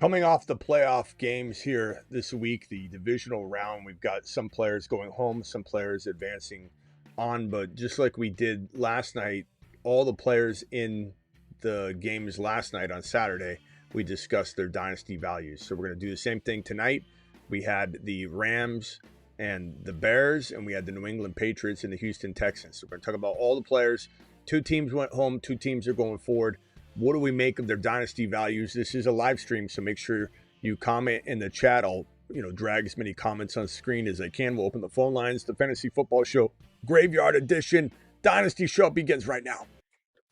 Coming off the playoff games here this week, the divisional round, we've got some players going home, some players advancing on. But just like we did last night, all the players in the games last night on Saturday, we discussed their dynasty values. So we're going to do the same thing tonight. We had the Rams and the Bears, and we had the New England Patriots and the Houston Texans. So we're going to talk about all the players. Two teams went home, two teams are going forward. What do we make of their dynasty values? This is a live stream, so make sure you comment in the chat. I'll, drag as many comments on screen as I can. We'll open the phone lines. The Fantasy Football Show Graveyard Edition Dynasty Show begins right now.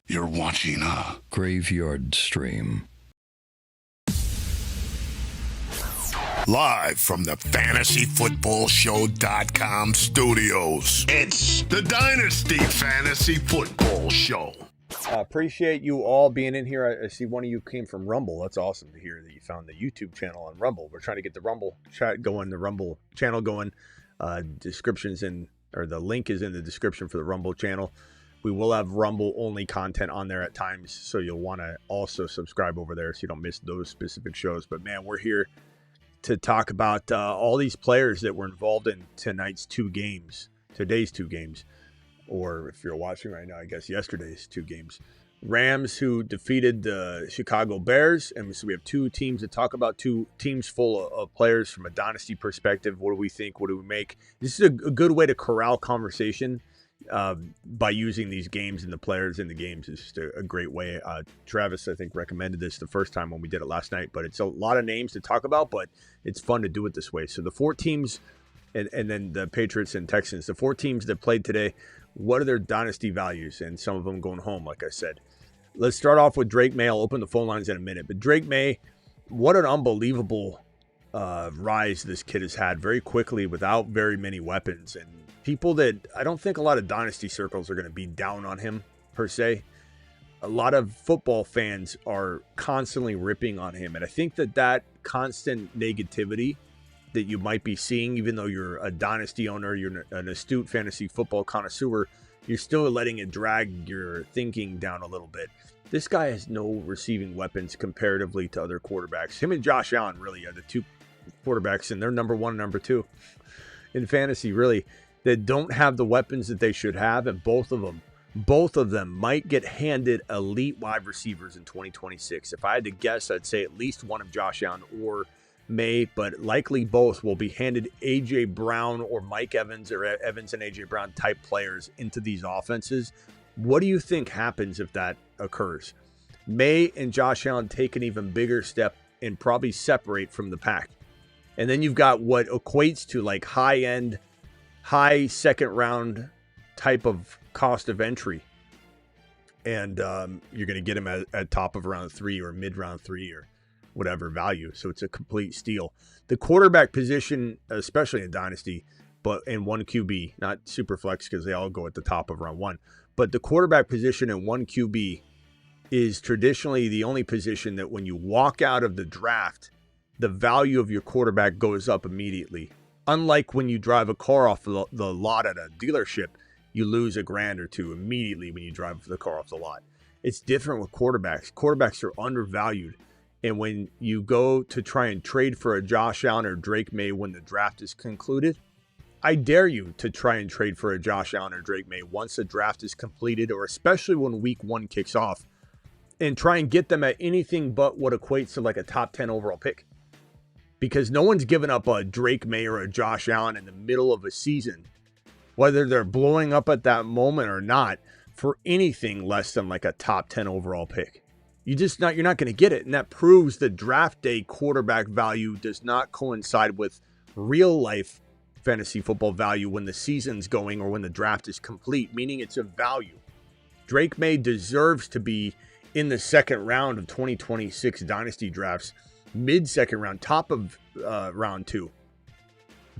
You're watching a Graveyard Stream. Live from the FantasyFootballShow.com studios. It's the Dynasty Fantasy Football Show. Appreciate you all being in here. I see one of you came from Rumble. That's awesome to hear that you found the YouTube channel on Rumble. We're trying to get the Rumble chat going, the Rumble channel going. The link is in the description for the Rumble channel. We will have Rumble only content on there at times, so you'll want to also subscribe over there so you don't miss those specific shows. But man, we're here to talk about all these players that were involved in today's two games. Or if you're watching right now, I guess yesterday's two games. Rams, who defeated the Chicago Bears. And so we have two teams to talk about, two teams full of players from a dynasty perspective. What do we think? What do we make? This is a good way to corral conversation by using these games and the players in the games. It's just a great way. Travis, I think, recommended this the first time when we did it last night. But it's a lot of names to talk about, but it's fun to do it this way. So the four teams, and then the Patriots and Texans, the four teams that played today, what are their dynasty values? And some of them going home, like I said. Let's start off with Drake Maye. I'll open the phone lines in a minute. But Drake Maye, what an unbelievable rise this kid has had very quickly without very many weapons. And people that I don't think a lot of dynasty circles are going to be down on him, per se. A lot of football fans are constantly ripping on him. And I think that constant negativity that you might be seeing, even though you're a dynasty owner, you're an astute fantasy football connoisseur, you're still letting it drag your thinking down a little bit. This guy has no receiving weapons comparatively to other quarterbacks. Him and Josh Allen really are the two quarterbacks, and they're number one and number two in fantasy, really, that don't have the weapons that they should have, and both of them might get handed elite wide receivers in 2026. If I had to guess, I'd say at least one of Josh Allen or Maye, but likely both will be handed A.J. Brown or Mike Evans or Evans and A.J. Brown type players into these offenses. What do you think happens if that occurs? Maye and Josh Allen take an even bigger step and probably separate from the pack. And then you've got what equates to like high-end, high second round type of cost of entry. And you're going to get him at top of round 3 or mid round 3 or whatever value. So it's a complete steal. The quarterback position, especially in Dynasty, but in one QB, not super flex because they all go at the top of round 1. But the quarterback position in one QB is traditionally the only position that when you walk out of the draft, the value of your quarterback goes up immediately. Unlike when you drive a car off the lot at a dealership, you lose $1,000 or $2,000 immediately when you drive the car off the lot. It's different with quarterbacks. Quarterbacks are undervalued. And when you go to try and trade for a Josh Allen or Drake Maye when the draft is concluded, I dare you to try and trade for a Josh Allen or Drake Maye once the draft is completed, or especially when week 1 kicks off, and try and get them at anything but what equates to like a top 10 overall pick. Because no one's given up a Drake Maye or a Josh Allen in the middle of a season, whether they're blowing up at that moment or not, for anything less than like a top 10 overall pick. You're not going to get it. And that proves the draft day quarterback value does not coincide with real life fantasy football value when the season's going or when the draft is complete, meaning it's a value. Drake Maye deserves to be in the second round of 2026 dynasty drafts, mid-second round, top of round 2.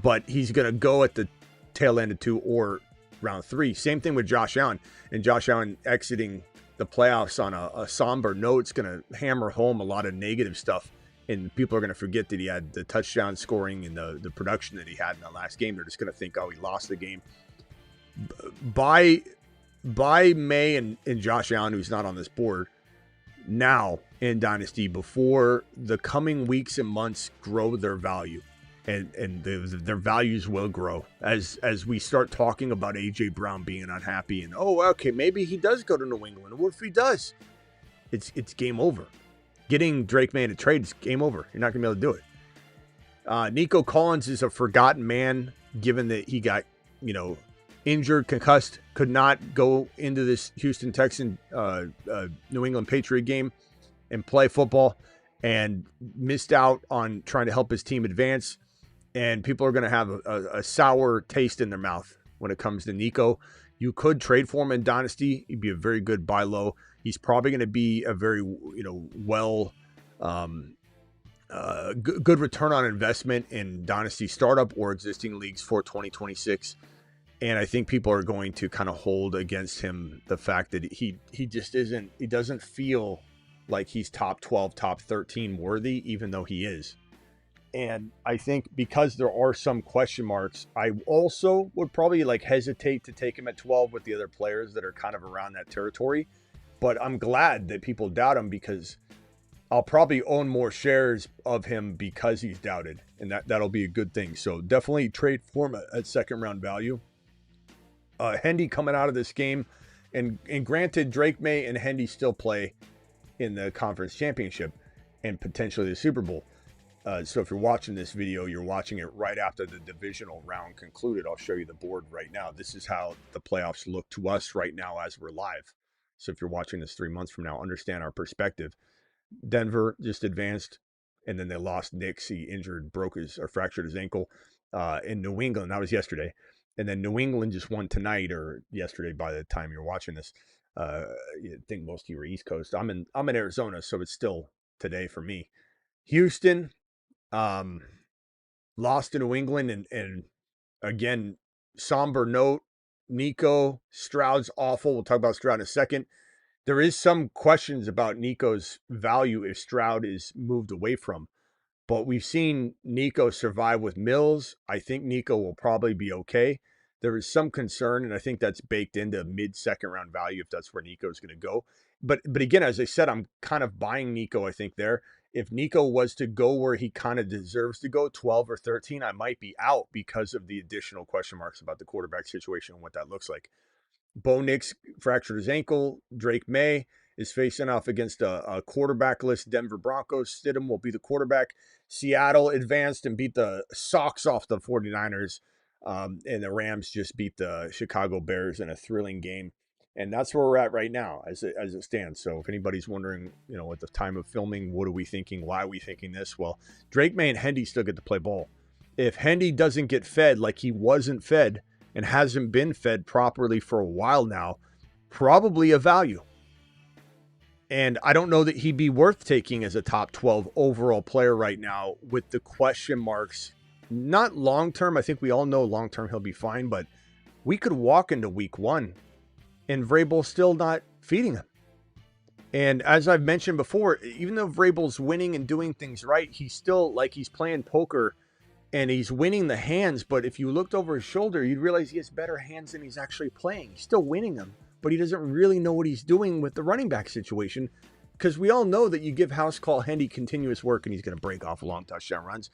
But he's going to go at the tail end of 2 or round 3. Same thing with Josh Allen. And Josh Allen exiting the playoffs on a somber note. It's going to hammer home a lot of negative stuff, and people are going to forget that he had the touchdown scoring and the production that he had in the last game. They're just going to think, oh, he lost the game. By Maye and Josh Allen, who's not on this board now, in Dynasty before the coming weeks and months grow their value. And their values will grow as we start talking about A.J. Brown being unhappy. And, okay, maybe he does go to New England. What if he does? It's game over. Getting Drake Maye to trade is game over. You're not going to be able to do it. Nico Collins is a forgotten man, given that he got, injured, concussed, could not go into this Houston Texan, New England Patriot game and play football, and missed out on trying to help his team advance. And people are going to have a sour taste in their mouth when it comes to Nico. You could trade for him in Dynasty. He'd be a very good buy low. He's probably going to be a very, good return on investment in Dynasty startup or existing leagues for 2026. And I think people are going to kind of hold against him the fact that he just isn't, he doesn't feel like he's top 12, top 13 worthy, even though he is. And I think because there are some question marks, I also would probably hesitate to take him at 12 with the other players that are kind of around that territory. But I'm glad that people doubt him, because I'll probably own more shares of him because he's doubted. And that'll be a good thing. So definitely trade for him at second round value. Hendy coming out of this game. And granted, Drake Maye and Hendy still play in the conference championship and potentially the Super Bowl. So if you're watching this video, you're watching it right after the divisional round concluded. I'll show you the board right now. This is how the playoffs look to us right now as we're live. So if you're watching this 3 months from now, understand our perspective. Denver just advanced, and then they lost Knicks. He fractured his ankle in New England. That was yesterday. And then New England just won tonight or yesterday by the time you're watching this. I think most of you are East Coast. I'm in Arizona, so it's still today for me. Houston lost to New England, and again, somber note. Nico, Stroud's awful. We'll talk about Stroud in a second. There is some questions about Nico's value if Stroud is moved away from, but we've seen Nico survive with Mills. I think Nico will probably be okay. There is some concern, and I think that's baked into mid-second round value if that's where Nico is going to go. But again, as I said, I'm kind of buying Nico, I think, there. If Nico was to go where he kind of deserves to go, 12 or 13, I might be out because of the additional question marks about the quarterback situation and what that looks like. Bo Nix fractured his ankle. Drake Maye is facing off against a quarterback-less Denver Broncos. Stidham will be the quarterback. Seattle advanced and beat the socks off the 49ers. And the Rams just beat the Chicago Bears in a thrilling game. And that's where we're at right now as it stands. So if anybody's wondering, at the time of filming, what are we thinking? Why are we thinking this? Well, Drake Maye and Hendy still get to play ball. If Hendy doesn't get fed like he wasn't fed and hasn't been fed properly for a while now, probably a value. And I don't know that he'd be worth taking as a top 12 overall player right now with the question marks. Not long-term. I think we all know long-term he'll be fine, but we could walk into week 1 and Vrabel's still not feeding him. And as I've mentioned before, even though Vrabel's winning and doing things right, he's still he's playing poker and he's winning the hands. But if you looked over his shoulder, you'd realize he has better hands than he's actually playing. He's still winning them, but he doesn't really know what he's doing with the running back situation, because we all know that you give house call Hendy continuous work and he's going to break off long touchdown runs.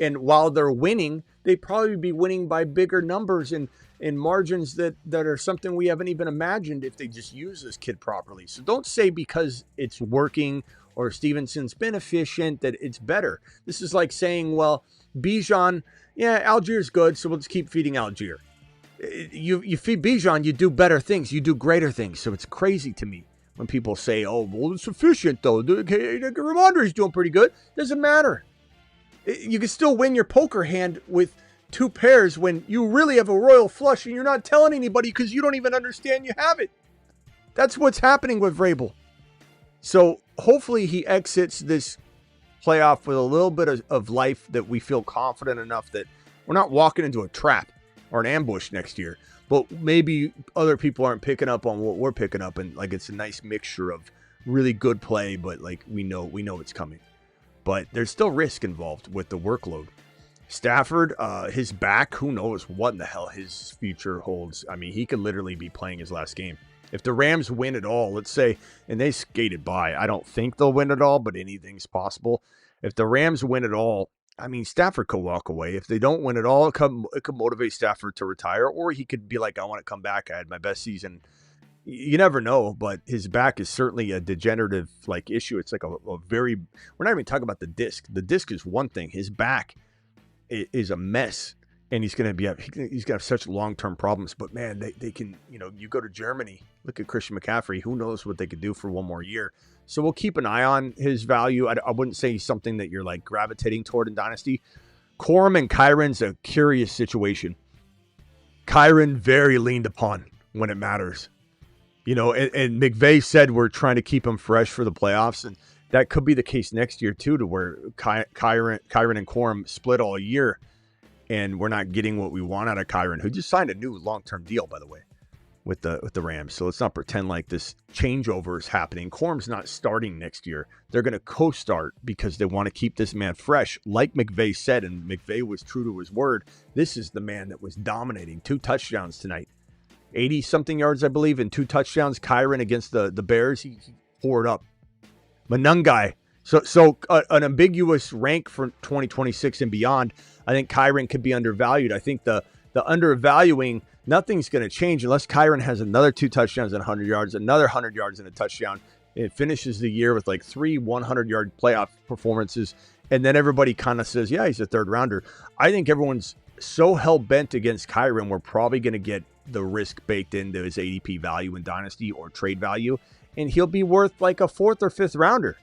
And while they're winning, they'd probably be winning by bigger numbers and margins that are something we haven't even imagined if they just use this kid properly. So don't say because it's working or Stevenson's been efficient that it's better. This is like saying, well, Bijan, Algiers good, so we'll just keep feeding Algier. You feed Bijan, you do better things, you do greater things. So it's crazy to me when people say, oh, well, it's efficient though. Ramondre's doing pretty good. Doesn't matter. You can still win your poker hand with 2 pairs when you really have a royal flush and you're not telling anybody because you don't even understand you have it. That's what's happening with Vrabel. So hopefully he exits this playoff with a little bit of life that we feel confident enough that we're not walking into a trap or an ambush next year. But maybe other people aren't picking up on what we're picking up, and it's a nice mixture of really good play, but we know it's coming. But there's still risk involved with the workload. Stafford, his back, who knows what in the hell his future holds. I mean, he could literally be playing his last game. If the Rams win it all, let's say, and they skated by, I don't think they'll win it all, but anything's possible. If the Rams win it all, I mean, Stafford could walk away. If they don't win it all, it could motivate Stafford to retire, or he could be like, I want to come back. I had my best season. You never know, but his back is certainly a degenerative like issue. It's like a very, we're not even talking about the disc. The disc is one thing. His back is a mess, and he's going to have such long-term problems. But man, they can, you go to Germany, look at Christian McCaffrey. Who knows what they could do for one more year? So we'll keep an eye on his value. I wouldn't say he's something that you're like gravitating toward in Dynasty. Corum and Kyren's a curious situation. Kyren very leaned upon when it matters. And McVay said we're trying to keep him fresh for the playoffs, and that could be the case next year too, to where Kyren and Corum split all year, and we're not getting what we want out of Kyren, who just signed a new long-term deal, by the way, with the Rams. So let's not pretend like this changeover is happening. Corum's not starting next year. They're going to co-start because they want to keep this man fresh, like McVay said, and McVay was true to his word. This is the man that was dominating. 2 touchdowns tonight. 80-something yards, I believe, and 2 touchdowns. Kyren against the Bears, he poured up. Manungai. So an ambiguous rank for 2026 and beyond. I think Kyren could be undervalued. I think the undervaluing, nothing's going to change unless Kyren has another 2 touchdowns and 100 yards, another 100 yards and a touchdown. It finishes the year with like 3 100-yard playoff performances, and then everybody kind of says, yeah, he's a third rounder. I think everyone's so hell-bent against Kyren, we're probably going to get the risk baked into his ADP value in Dynasty or trade value, and he'll be worth like a 4th or 5th rounder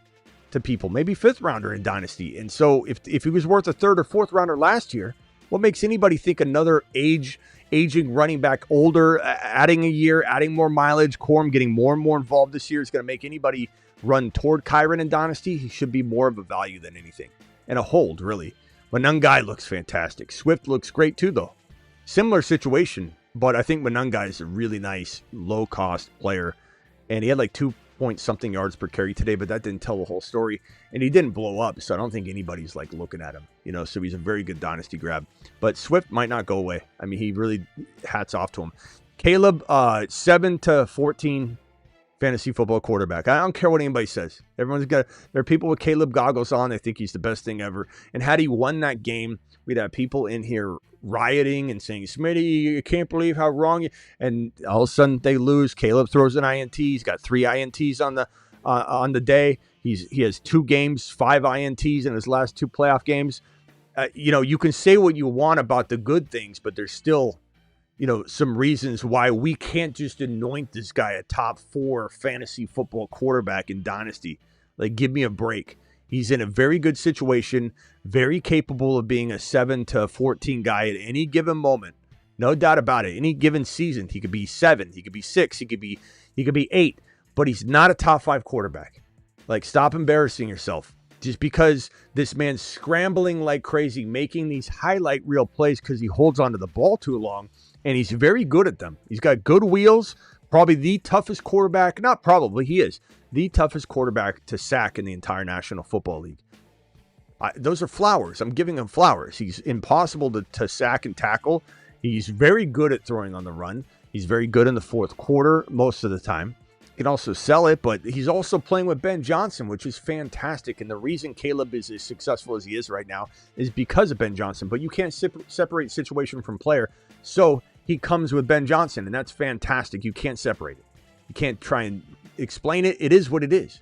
to people, maybe 5th rounder in Dynasty. And so if he was worth a 3rd or 4th rounder last year, what makes anybody think another aging running back, older, adding a year, adding more mileage, Corum getting more and more involved this year is going to make anybody run toward Kyren in Dynasty? He should be more of a value than anything, and a hold, really. Manungai looks fantastic. Swift looks great too, though. Similar situation, but I think Manungai is a really nice, low-cost player, and he had like 2-point-something yards per carry today, but that didn't tell the whole story, and he didn't blow up, so I don't think anybody's like looking at him, so he's a very good Dynasty grab. But Swift might not go away. I mean, he really, hats off to him. Caleb, 7 to 14 fantasy football quarterback. I don't care what anybody says. There are people with Caleb goggles on. They think he's the best thing ever. And had he won that game, we'd have people in here rioting and saying, Smitty, you can't believe how wrong you. And all of a sudden they lose. Caleb throws an INT. He's got 3 INTs on the day. He has 2 games, 5 INTs in his last 2 playoff games. You can say what you want about the good things, but there's still some reasons why we can't just anoint this guy a top 4 fantasy football quarterback in Dynasty. Like, give me a break. He's in a very good situation, very capable of being a 7 to 14 guy at any given moment. No doubt about it. Any given season, he could be 7, he could be 6, he could be 8, but he's not a top 5 quarterback. Like, stop embarrassing yourself. Just because this man's scrambling like crazy, making these highlight reel plays because he holds onto the ball too long, and he's very good at them. He's got good wheels, probably the toughest quarterback, not probably, he is, the toughest quarterback to sack in the entire National Football League. Those are flowers. I'm giving him flowers. He's impossible to sack and tackle. He's very good at throwing on the run. He's very good in the fourth quarter most of the time. He can also sell it, but he's also playing with Ben Johnson, which is fantastic. And the reason Caleb is as successful as he is right now is because of Ben Johnson. But you can't separate situation from player. So he comes with Ben Johnson, and that's fantastic. You can't separate it. You can't try and explain it. It is what it is.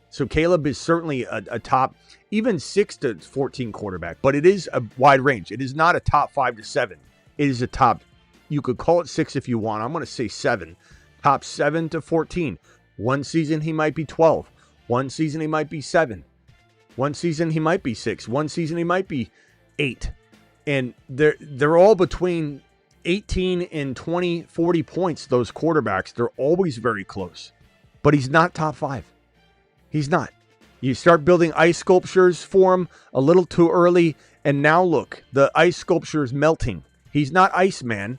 So Caleb is certainly a top, even 6 to 14 quarterback, but it is a wide range. It is not a top 5 to 7. It is a top, you could call it 6 if you want. I'm going to say 7. Top 7 to 14. One season he might be 12. One season he might be 7. One season he might be 6. One season he might be 8. And they're all between 18 and 20, 40 points, those quarterbacks. They're always very close. But he's not top 5. He's not. You start building ice sculptures for him a little too early, and now look, the ice sculpture is melting. He's not Iceman.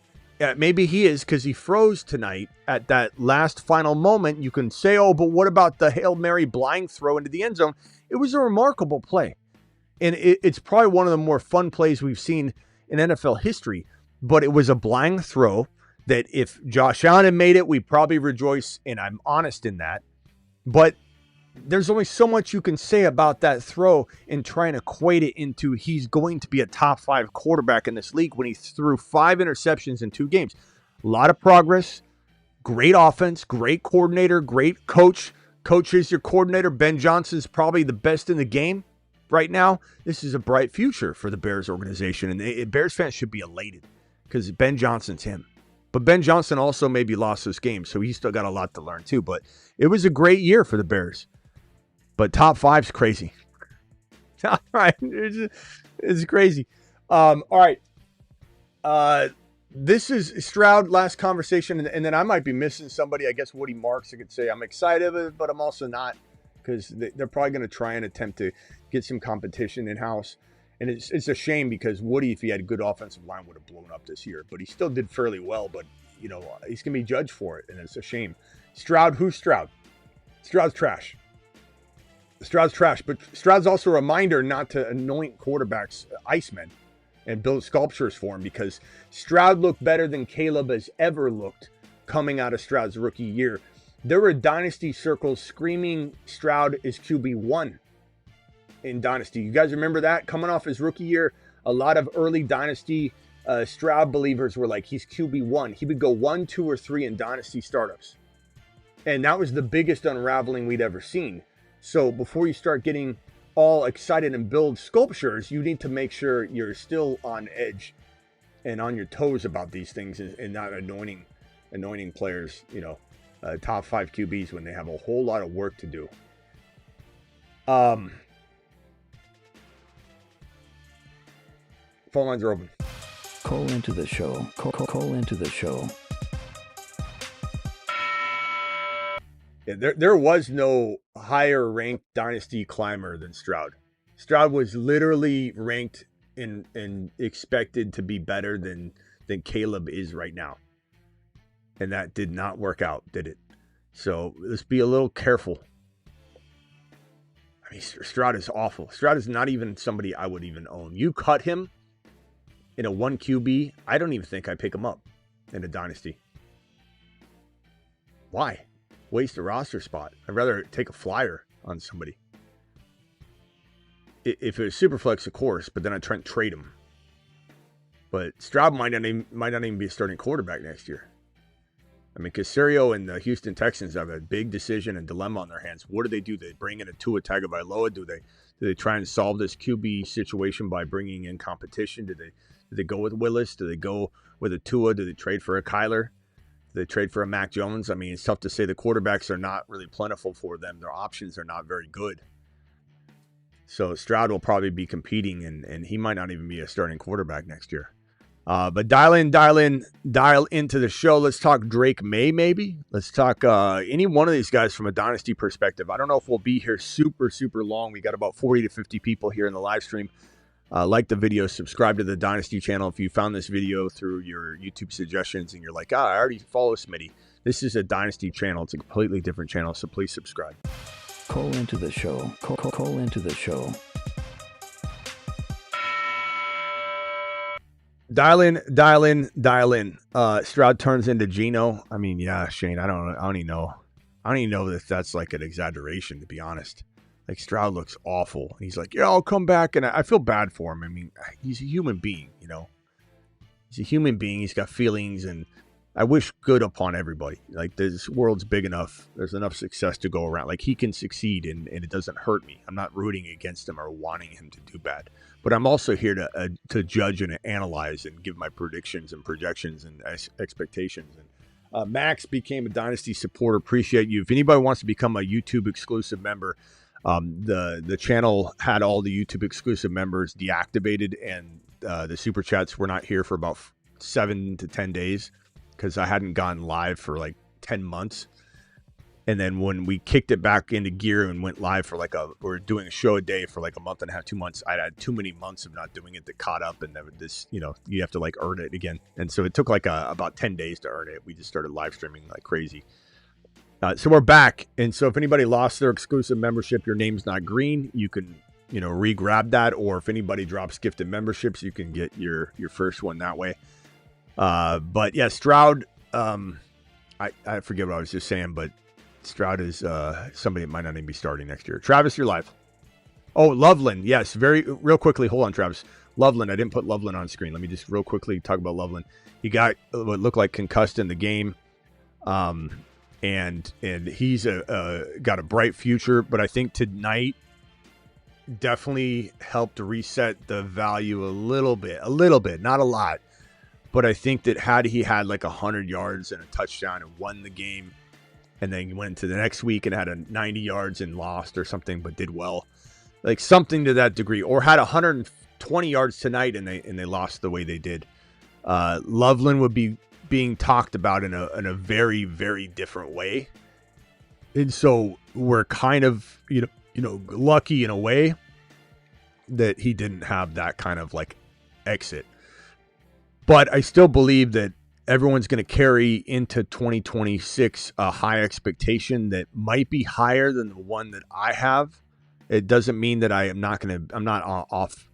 Maybe he is because he froze tonight at that last final moment. You can say, oh, but what about the Hail Mary blind throw into the end zone? It was a remarkable play. And it's probably one of the more fun plays we've seen in NFL history. But it was a blind throw that if Josh Allen had made it, we probably rejoice, and I'm honest in that. But there's only so much you can say about that throw and try and equate it into he's going to be a top 5 quarterback in this league when he threw 5 interceptions in 2 games. A lot of progress, great offense, great coordinator, great coach. Coach is your coordinator. Ben Johnson's probably the best in the game right now. This is a bright future for the Bears organization, and Bears fans should be elated because Ben Johnson's him. But Ben Johnson also maybe lost this game, so he's still got a lot to learn too. But it was a great year for the Bears. But top 5's crazy. All right. It's crazy. All right. This is Stroud, last conversation, and then I might be missing somebody. I guess Woody Marks, I could say I'm excited, but I'm also not, because they're probably going to try and attempt to get some competition in-house. And it's a shame because Woody, if he had a good offensive line, would have blown up this year. But he still did fairly well, but, he's going to be judged for it, and it's a shame. Stroud, who's Stroud? Stroud's trash. Stroud's trash, but Stroud's also a reminder not to anoint quarterbacks icemen and build sculptures for him, because Stroud looked better than Caleb has ever looked coming out of Stroud's rookie year. There were Dynasty circles screaming Stroud is QB1 in Dynasty. You guys remember that? Coming off his rookie year, a lot of early Dynasty Stroud believers were like, he's QB1. He would go 1, 2, or 3 in Dynasty startups. And that was the biggest unraveling we'd ever seen. So before you start getting all excited and build sculptures, you need to make sure you're still on edge and on your toes about these things, and not anointing players, top 5 QBs when they have a whole lot of work to do. Phone lines are open. Call into the show. Call into the show. Yeah, there was no higher ranked Dynasty climber than Stroud. Stroud was literally ranked and expected to be better than Caleb is right now. And that did not work out, did it? So let's be a little careful. I mean, Stroud is awful. Stroud is not even somebody I would even own. You cut him in a 1 QB, I don't even think I'd pick him up in a Dynasty. Why? Waste a roster spot. I'd rather take a flyer on somebody. If it was Superflex, of course, but then I'd try and trade him. But Stroud might not even be a starting quarterback next year. I mean, Caserio and the Houston Texans have a big decision and dilemma on their hands. What do? They bring in a Tua Tagovailoa? Do they try and solve this QB situation by bringing in competition? Do they go with Willis? Do they go with a Tua? Do they trade for a Kyler? They trade for a Mac Jones. I mean, it's tough to say. The quarterbacks are not really plentiful for them. Their options are not very good. So Stroud will probably be competing, and he might not even be a starting quarterback next year. But dial into the show. Let's talk Drake Maye, maybe. Let's talk any one of these guys from a Dynasty perspective. I don't know if we'll be here super, super long. We got about 40 to 50 people here in the live stream. Like the video, subscribe to the Dynasty channel. If you found this video through your YouTube suggestions and you're like, I already follow Smitty. This is a Dynasty channel. It's a completely different channel, so please subscribe. Call into the show. Call into the show. Dial in. Stroud turns into Geno. I mean, yeah, Shane, I don't even know if that's like an exaggeration, to be honest. Like, Stroud looks awful. He's like, yeah, I'll come back. And I feel bad for him. I mean, he's a human being, He's a human being. He's got feelings, and I wish good upon everybody. Like, this world's big enough. There's enough success to go around. Like, he can succeed, and it doesn't hurt me. I'm not rooting against him or wanting him to do bad. But I'm also here to judge and analyze and give my predictions and projections and expectations. And Max became a Dynasty supporter. Appreciate you. If anybody wants to become a YouTube exclusive member, the channel had all the YouTube exclusive members deactivated, and the super chats were not here for about 7 to 10 days because I hadn't gone live for like 10 months. And then when we kicked it back into gear and went live for we're doing a show a day for like a month and a half, 2 months, I'd had too many months of not doing it that caught up, and this, you have to like earn it again. And so it took like about 10 days to earn it. We just started live streaming like crazy. So we're back. And so if anybody lost their exclusive membership, your name's not green, you can, re-grab that. Or if anybody drops gifted memberships, you can get your first one that way. But yeah, Stroud I forget what I was just saying, but Stroud is somebody that might not even be starting next year. Travis, you're live. Oh, Loveland. Yes, real quickly. Hold on, Travis. Loveland. I didn't put Loveland on screen. Let me just real quickly talk about Loveland. He got what looked like concussed in the game, and he's got a bright future. But I think tonight definitely helped reset the value a little bit, not a lot. But I think that had he had like 100 yards and a touchdown and won the game, and then he went to the next week and had a 90 yards and lost or something, but did well, like something to that degree, or had 120 yards tonight and they lost the way they did, Loveland would be being talked about in a very, very different way. And so we're kind of, lucky in a way that he didn't have that kind of like exit. But I still believe that everyone's going to carry into 2026 a high expectation that might be higher than the one that I have. It doesn't mean that I'm not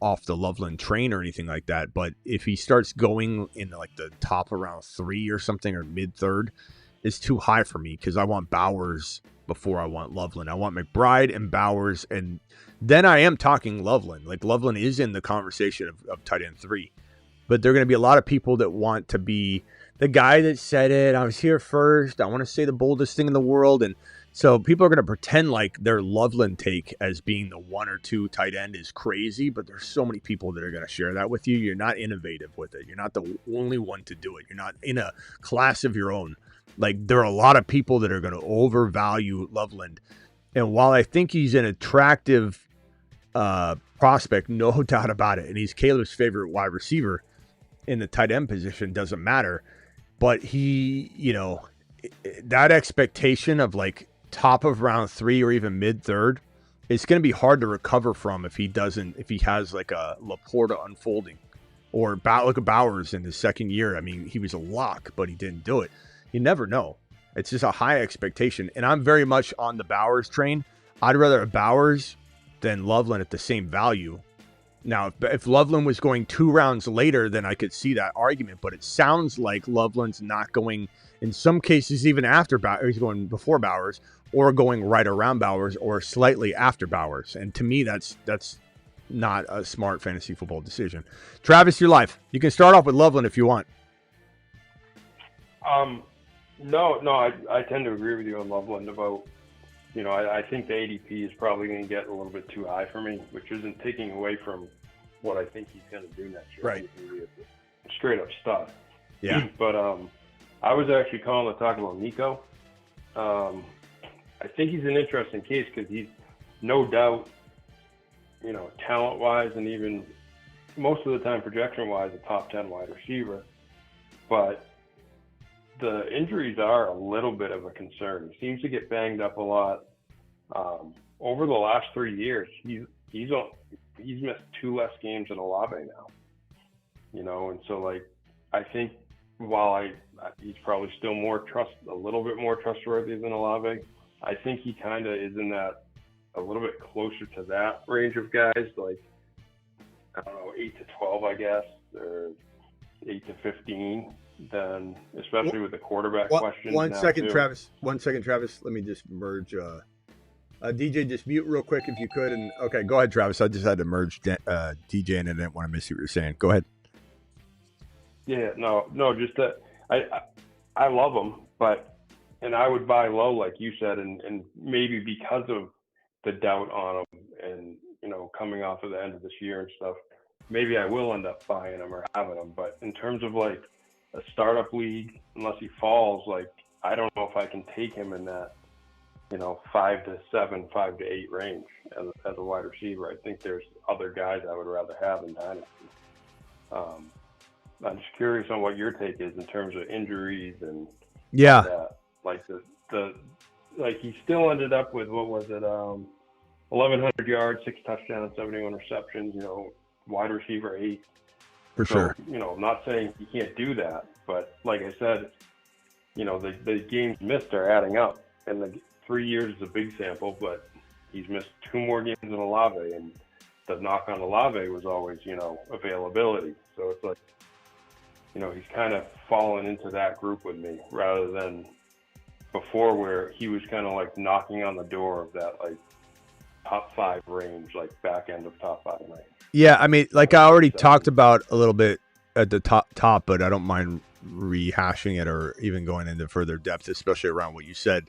off the Loveland train or anything like that. But if he starts going in like the top around 3 or something, or mid third, it's too high for me, because I want Bowers before I want Loveland. I want McBride and Bowers, and then I am talking Loveland. Like, Loveland is in the conversation of tight end 3. But there are going to be a lot of people that want to be the guy that said it. I was here first. I want to say the boldest thing in the world. And so people are going to pretend like their Loveland take as being the 1 or 2 tight end is crazy. But there's so many people that are going to share that with you. You're not innovative with it. You're not the only one to do it. You're not in a class of your own. Like, there are a lot of people that are going to overvalue Loveland. And while I think he's an attractive prospect, no doubt about it, and he's Caleb's favorite wide receiver in the tight end position, doesn't matter. But he, that expectation of like top of round 3 or even mid third, it's going to be hard to recover from if he has like a Laporta unfolding, or look at Bowers in his second year. I mean, he was a lock, but he didn't do it. You never know. It's just a high expectation. And I'm very much on the Bowers train. I'd rather have Bowers than Loveland at the same value. Now, if Loveland was going 2 rounds later, then I could see that argument. But it sounds like Loveland's not going, in some cases, even after Bowers. He's going before Bowers, or going right around Bowers, or slightly after Bowers. And to me, that's not a smart fantasy football decision. Travis, you're live. You can start off with Loveland if you want. No, I tend to agree with you on Loveland about, I think the ADP is probably going to get a little bit too high for me, which isn't taking away from what I think he's going to do next year. Right. Straight up stuff. Yeah. But I was actually calling to talk about Nico. I think he's an interesting case because he's no doubt, talent-wise and even most of the time projection-wise, a top 10 wide receiver. But the injuries are a little bit of a concern. He seems to get banged up a lot. Over the last 3 years, he's missed 2 less games than Olave now. And so like, I think while he's probably still a little bit more trustworthy than Olave, I think he kind of is in that a little bit closer to that range of guys, like, I don't know, 8 to 12, I guess, or 8 to 15. Then, especially with the quarterback question. One second, Travis. Let me just merge. DJ, just mute real quick if you could. And okay, go ahead, Travis. I just had to merge DJ, and I didn't want to miss what you were saying. Go ahead. Yeah, no, just that I love him, and I would buy low, like you said, and maybe because of the doubt on him, and coming off of the end of this year and stuff, maybe I will end up buying him or having him. But in terms of like a startup league, unless he falls, like, I don't know if I can take him in that, 5 to 7, 5 to 8 range as a wide receiver. I think there's other guys I would rather have in Dynasty. I'm just curious on what your take is in terms of injuries and that. Like like he still ended up with, what was it, 1,100 yards, 6 touchdowns, 71 receptions, wide receiver 8. For sure. I'm not saying he can't do that, but like I said, the games missed are adding up, and the 3 years is a big sample, but he's missed 2 more games than Olave, and the knock on Olave was always, availability. So it's like, he's kind of fallen into that group with me rather than before where he was kind of like knocking on the door of that like top 5 range, like back end of top 5 range. Yeah, I mean, like I already talked about a little bit at the top, but I don't mind rehashing it or even going into further depth, especially around what you said.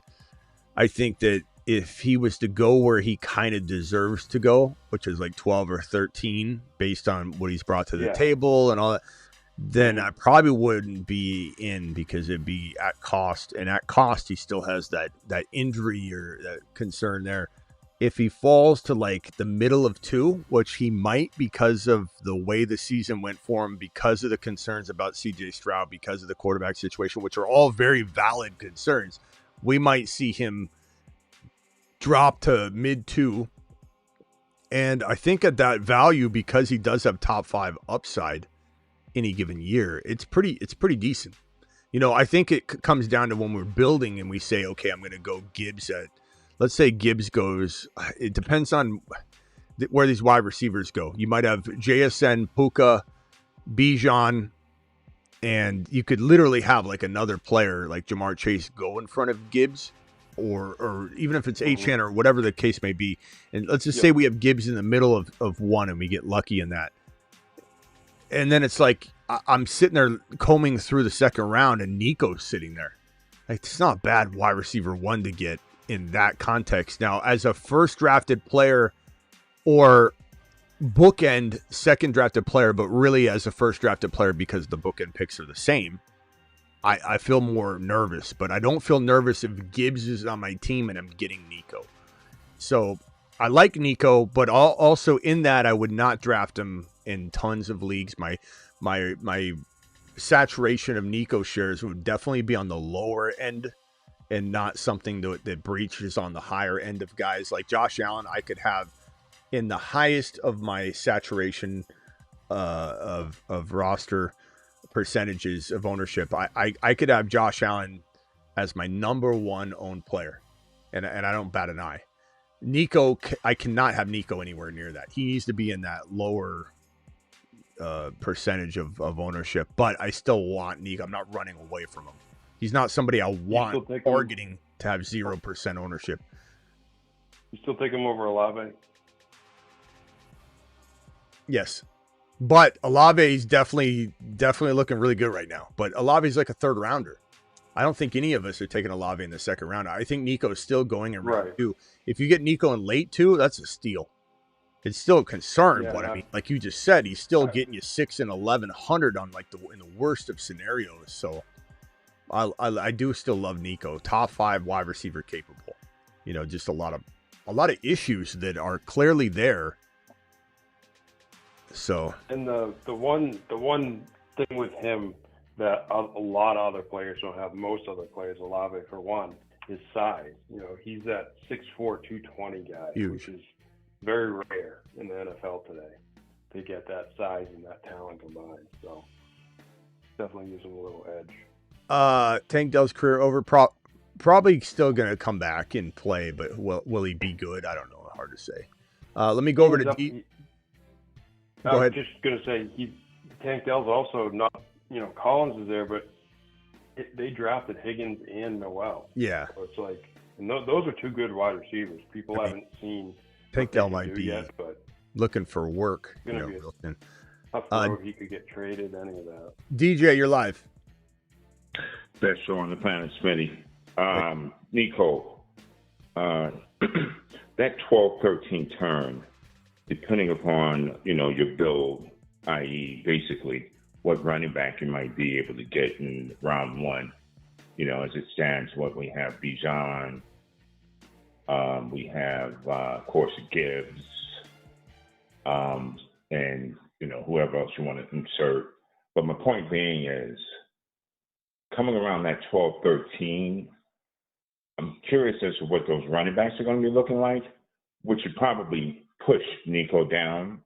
I think that if he was to go where he kind of deserves to go, which is like 12 or 13, based on what he's brought to the table and all that, then I probably wouldn't be in because it'd be at cost. And at cost, he still has that injury or that concern there. If he falls to like the middle of 2, which he might because of the way the season went for him, because of the concerns about CJ Stroud, because of the quarterback situation, which are all very valid concerns, we might see him drop to mid 2. And I think at that value, because he does have top 5 upside any given year, it's pretty decent. I think it comes down to when we're building and we say, okay, I'm going to go Gibbs at, let's say Gibbs goes, it depends on where these wide receivers go. You might have JSN, Puka, Bijan, and you could literally have like another player like Jamar Chase go in front of Gibbs, or even if it's HN or whatever the case may be. And let's just say we have Gibbs in the middle of 1 and we get lucky in that. And then it's like I'm sitting there combing through the second round and Nico's sitting there. Like, it's not bad wide receiver 1 to get in that context. Now, as a first drafted player or bookend second drafted player, but really as a first drafted player because the bookend picks are the same, I feel more nervous. But I don't feel nervous if Gibbs is on my team and I'm getting Nico. So I like Nico, but also in that I would not draft him in tons of leagues. My saturation of Nico shares would definitely be on the lower end and not something that breaches on the higher end of guys. Like Josh Allen, I could have in the highest of my saturation of roster percentages of ownership. I could have Josh Allen as my number 1 owned player, and I don't bat an eye. Nico, I cannot have Nico anywhere near that. He needs to be in that lower percentage of ownership, but I still want Nico. I'm not running away from him. He's not somebody I want targeting to have 0% ownership. You still take him over Olave? Yes. But Olave is definitely looking really good right now. But Olave is like a 3rd rounder. I don't think any of us are taking Olave in the 2nd round. I think Nico is still going in round 2. If you get Nico in late 2, that's a steal. It's still a concern, but I mean, like you just said, he's still getting you 6 and 1100 on like in the worst of scenarios. So I do still love Nico, top 5 wide receiver capable. Just a lot of issues that are clearly there. So, and the one thing with him that a lot of other players don't have, most other players, Olave for one, is size. He's that 6'4", 220 guy, huge. Which is very rare in the NFL today to get that size and that talent combined. So definitely gives him a little edge. Tank Dell's career over, probably still going to come back and play, but will he be good? I don't know. Hard to say. Let me go over to D. Go ahead. I was just going to say, Tank Dell's also not, Collins is there, but they drafted Higgins and Noel. Yeah. So it's like, and those are 2 good wide receivers. People haven't seen. Tank Dell might be yet, but looking for work. It's going to be a tough road. He could get traded, any of that. DJ, you're live. Best show on the planet, Smitty. Nico, that 12-13 turn, depending upon, your build, i.e. basically what running back you might be able to get in round 1, as it stands, what we have Bijan, we have, of course, Gibbs, and, whoever else you want to insert. But my point being is, coming around that 12-13, I'm curious as to what those running backs are going to be looking like, which would probably push Nico down.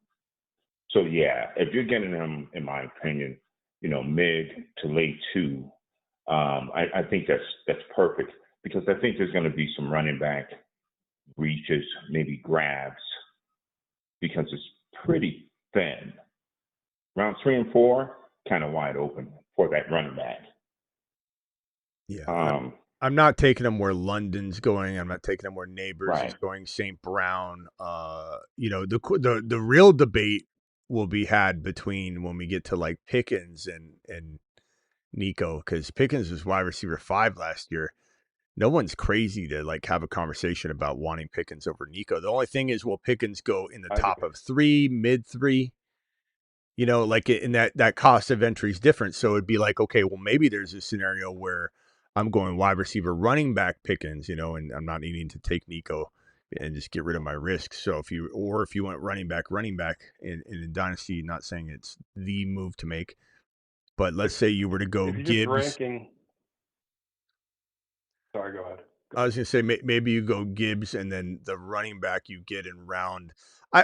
So, yeah, if you're getting him, in my opinion, mid to late 2, I think that's perfect, because I think there's going to be some running back reaches, maybe grabs, because it's pretty thin. Round 3 and 4, kind of wide open for that running back. Yeah. I'm not taking him where London's going. I'm not taking him where Neighbors is going. St. Brown. The real debate will be had between when we get to like Pickens and Nico, because Pickens was wide receiver 5 last year. No one's crazy to like have a conversation about wanting Pickens over Nico. The only thing is, will Pickens go in the top of 3, mid 3? Like in that cost of entry is different. So it'd be like, okay, well, maybe there's a scenario where I'm going wide receiver, running back Pickens, and I'm not needing to take Nico and just get rid of my risk. So if you went running back in Dynasty, not saying it's the move to make, but let's say you were to go Gibbs. Sorry, go ahead. I was going to say maybe you go Gibbs and then the running back you get in round.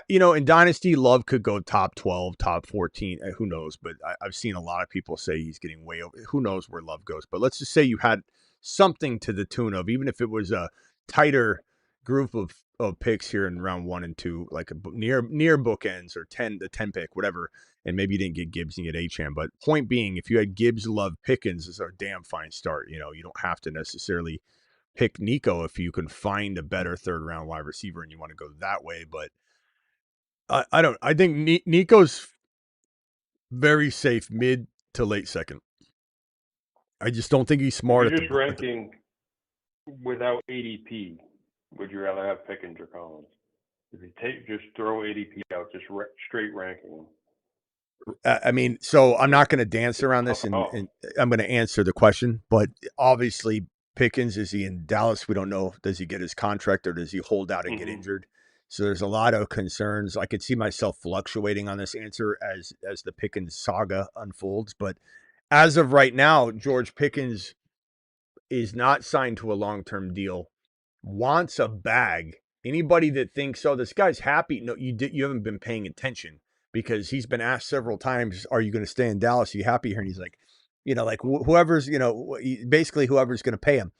In Dynasty, Love could go top 12, top 14. Who knows? But I've seen a lot of people say he's getting way over. Who knows where Love goes? But let's just say you had something to the tune of, even if it was a tighter group of picks here in round 1 and 2, like near bookends or the 10 pick, whatever. And maybe you didn't get Gibbs and you get Achane. But point being, if you had Gibbs, Love, Pickens, is a damn fine start. You don't have to necessarily pick Nico if you can find a better third round wide receiver and you want to go that way. But I think Nico's very safe mid to late second. I just don't think he's smart. If you're just ranking without ADP, would you rather have Pickens or Collins? If you just throw ADP out, just straight ranking them. So I'm not going to dance around this, and I'm going to answer the question. But obviously, Pickens, is he in Dallas? We don't know. Does he get his contract or does he hold out and get injured? So there's a lot of concerns. I could see myself fluctuating on this answer as the Pickens saga unfolds. But as of right now, George Pickens is not signed to a long-term deal, wants a bag. Anybody that thinks, oh, this guy's happy, no, you haven't been paying attention, because he's been asked several times, are you going to stay in Dallas? Are you happy here? And he's like, whoever's, basically whoever's going to pay him.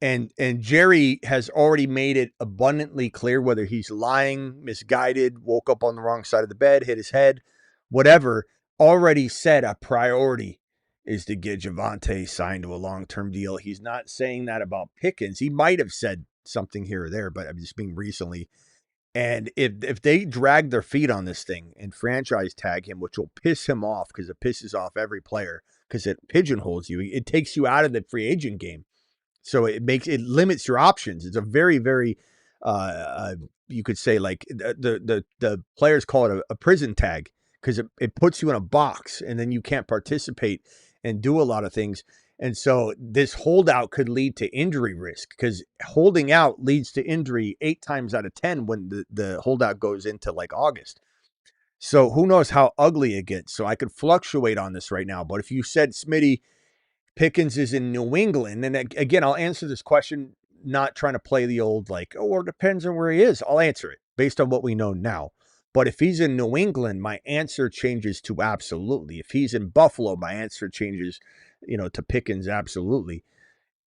And Jerry has already made it abundantly clear, whether he's lying, misguided, woke up on the wrong side of the bed, hit his head, whatever, already said a priority is to get Javonte signed to a long-term deal. He's not saying that about Pickens. He might have said something here or there, but I'm just being recently. And if they drag their feet on this thing and franchise tag him, which will piss him off because it pisses off every player because it pigeonholes you, it takes you out of the free agent game. So it limits your options. It's a very, very, you could say, like the players call it a prison tag, because it puts you in a box and then you can't participate and do a lot of things. And so this holdout could lead to injury risk, because holding out leads to injury 8 times out of 10 when the holdout goes into like August. So who knows how ugly it gets. So I could fluctuate on this right now. But if you said, Smitty, Pickens is in New England, and again, I'll answer this question not trying to play the old like, it depends on where he is. I'll answer it based on what we know now. But if he's in New England, my answer changes to absolutely. If he's in Buffalo, my answer changes, to Pickens, absolutely.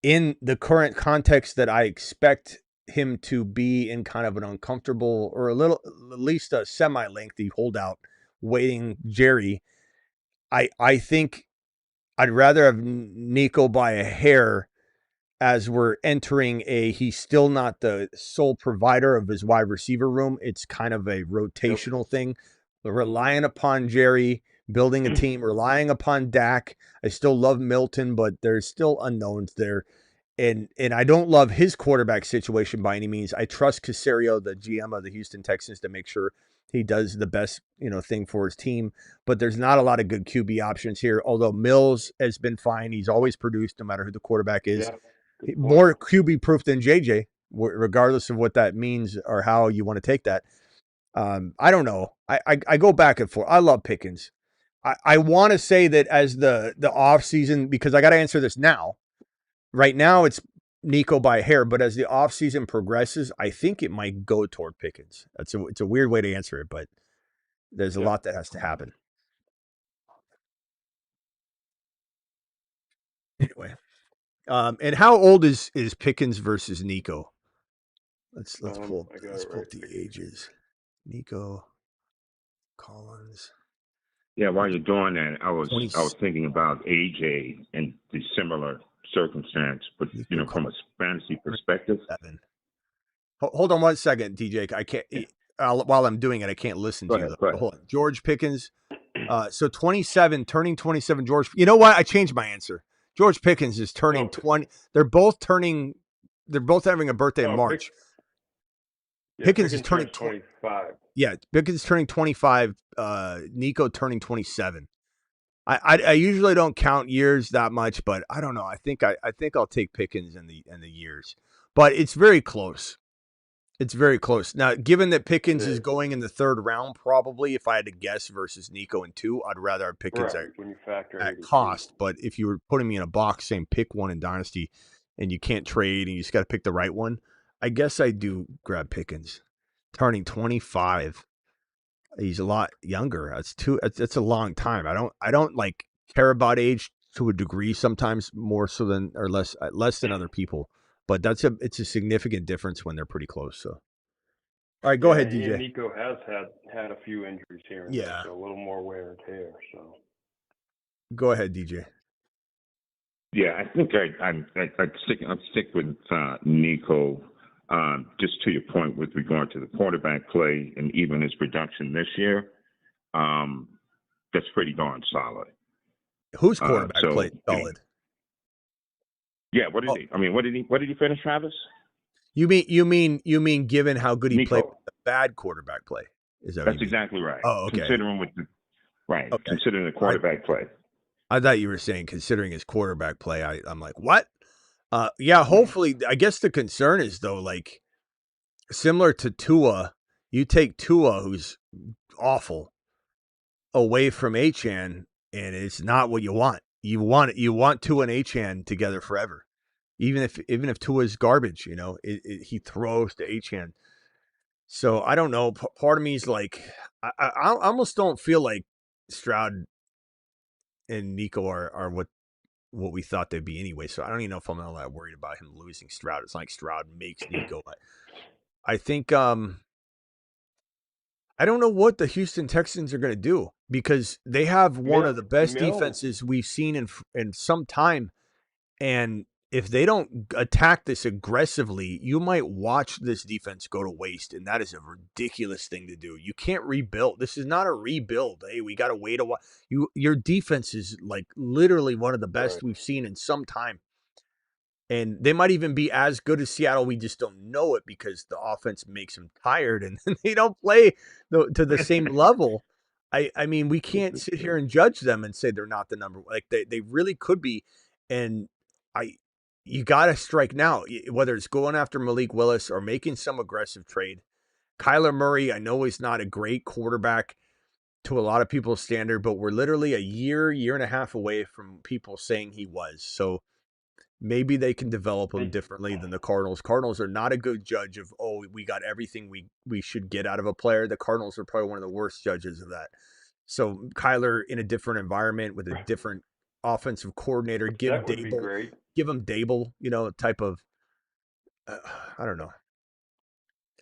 In the current context that I expect him to be in, kind of an uncomfortable or at least a semi-lengthy holdout waiting Jerry, I think I'd rather have Nico by a hair, as we're entering he's still not the sole provider of his wide receiver room. It's kind of a rotational thing. We're relying upon Jerry, building a team, relying upon Dak. I still love Milton, but there's still unknowns there. And I don't love his quarterback situation by any means. I trust Caserio, the GM of the Houston Texans, to make sure he does the best, thing for his team. But there's not a lot of good QB options here. Although Mills has been fine. He's always produced no matter who the quarterback is. Yeah, more QB proof than JJ, regardless of what that means or how you want to take that. I don't know. I go back and forth. I love Pickens. I want to say that as the off season, because I got to answer this now. Right now it's Nico by a hair, but as the offseason progresses, I think it might go toward Pickens. It's a weird way to answer it, but there's a lot that has to happen. Anyway, and how old is Pickens versus Nico? Let's pull up the ages. Nico Collins. Yeah, while you're doing that, I was 20, thinking about AJ and the similar circumstance, but Nico from a fantasy perspective. 7. Hold on 1 second, DJ. I can't. While I'm doing it, I can't listen Go to you. ahead. Go ahead. Hold on. George Pickens. So 27, turning 27. George. You know what? I changed my answer. George Pickens is turning 20. They're both turning. They're both having a birthday in March. Pickens is turning 25. Yeah, Pickens turning 25. Nico turning 27. I usually don't count years that much, but I don't know. I think I'll take Pickens in the years, but it's very close. It's very close. Now, given that Pickens is going in the 3rd round, probably if I had to guess versus Nico in 2, I'd rather have Pickens When you factor at ADP. cost. But if you were putting me in a box saying pick one in Dynasty, and you can't trade, and you just got to pick the right one, I guess I do grab Pickens. Turning 25. He's a lot younger. That's a long time. I don't like care about age to a degree, sometimes more so than or less than other people. But it's a significant difference when they're pretty close. So, all right, go ahead, DJ. And Nico has had a few injuries here and there, so a little more wear and tear. So, go ahead, DJ. Yeah, I think I'd stick with Nico. Just to your point with regard to the quarterback play and even his production this year, that's pretty darn solid. Whose quarterback played solid? Yeah, what did he? I mean, what did he finish, Travis? You mean given how good he Nico. played with the bad quarterback play? Is that That's exactly right. Oh, okay. Considering the quarterback play. I thought you were saying considering his quarterback play. I'm like, what? Yeah, hopefully. I guess the concern is though, like similar to Tua, you take Tua, who's awful, away from Achane, and it's not what you want. You want Tua and Achane together forever, even if Tua is garbage. You know, he throws to Achane. So I don't know. Part of me is like, I almost don't feel like Stroud and Nico are what we thought they'd be anyway. So I don't even know if I'm all that worried about him losing Stroud. It's not like Stroud makes Nico. I think I don't know what the Houston Texans are going to do because they have one of the best defenses we've seen in some time. And if they don't attack this aggressively, you might watch this defense go to waste. And that is a ridiculous thing to do. You can't rebuild. This is not a rebuild. Hey, we got to wait a while. Your defense is like literally one of the best we've seen in some time. And they might even be as good as Seattle. We just don't know it because the offense makes them tired and they don't play to the same level. I mean, we can't sit here and judge them and say they're not the number one. Like they really could be. And you got to strike now, whether it's going after Malik Willis or making some aggressive trade. Kyler Murray, I know he's not a great quarterback to a lot of people's standard, but we're literally a year and a half away from people saying he was. So maybe they can develop him differently than the Cardinals. Cardinals are not a good judge of, we got everything we should get out of a player. The Cardinals are probably one of the worst judges of that. So Kyler in a different environment with a different offensive coordinator, give him Dable, type of, I don't know.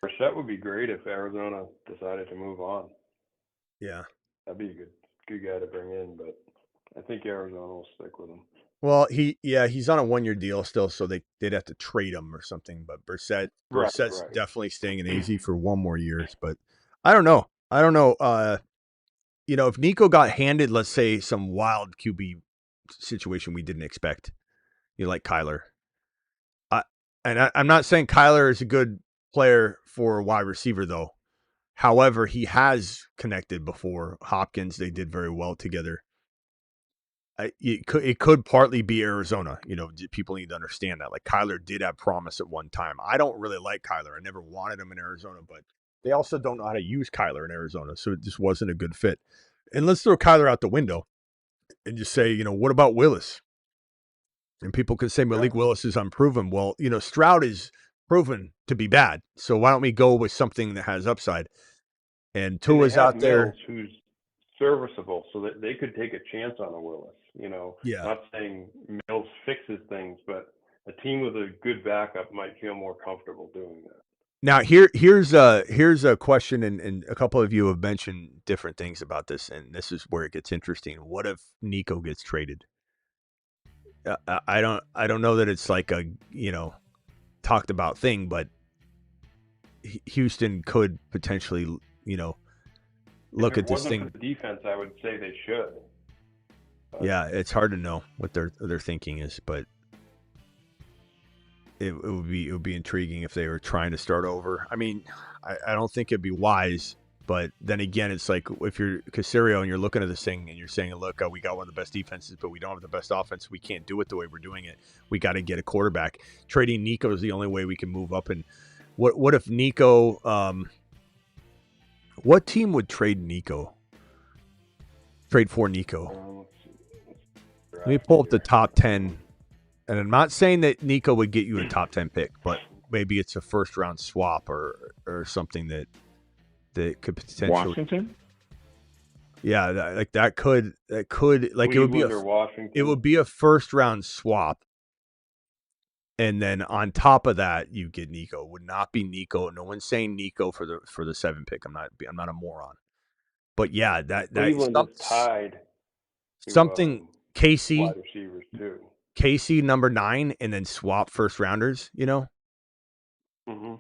Brissett would be great if Arizona decided to move on. Yeah. That'd be a good guy to bring in, but I think Arizona will stick with him. Well, he's on a 1-year deal still, so they'd have to trade him or something. But Brissett's definitely staying in AZ for 1 more year. But I don't know. If Nico got handed, let's say, some wild QB situation we didn't expect, like Kyler. I'm not saying Kyler is a good player for a wide receiver, though. However, he has connected before. Hopkins, they did very well together. It could partly be Arizona. People need to understand that. Like Kyler did have promise at one time. I don't really like Kyler. I never wanted him in Arizona, but they also don't know how to use Kyler in Arizona, so it just wasn't a good fit. And let's throw Kyler out the window and just say, what about Willis? And people could say Malik Willis is unproven. Well, Stroud is proven to be bad. So why don't we go with something that has upside? And Tua's out there. Who's serviceable, so that they could take a chance on a Willis. Not saying Mills fixes things, but a team with a good backup might feel more comfortable doing that. Now here's a question, and a couple of you have mentioned different things about this, and this is where it gets interesting. What if Nico gets traded? I don't know that it's like a talked about thing, but Houston could potentially look at this thing. If it wasn't for the defense, I would say they should. But Yeah, it's hard to know what their thinking is, but it would be intriguing if they were trying to start over. I mean, I don't think it'd be wise, but then again, it's like if you're Caserio and you're looking at this thing and you're saying, look, we got one of the best defenses, but we don't have the best offense. We can't do it the way we're doing it. We got to get a quarterback. Trading Nico is the only way we can move up. And what if Nico? What team would trade Nico? Trade for Nico? Let me pull up the top 10. And I'm not saying that Nico would get you a top 10 pick, but maybe it's a first round swap or something that could potentially. Washington? Yeah, that could like it would be a first round swap. And then on top of that, you get Nico. It would not be Nico. No one's saying Nico for the 7 pick. I'm not a moron. But yeah, that Cleveland is tied to, something Casey wide receivers too. Casey number 9 and then swap first rounders, Mm-hmm.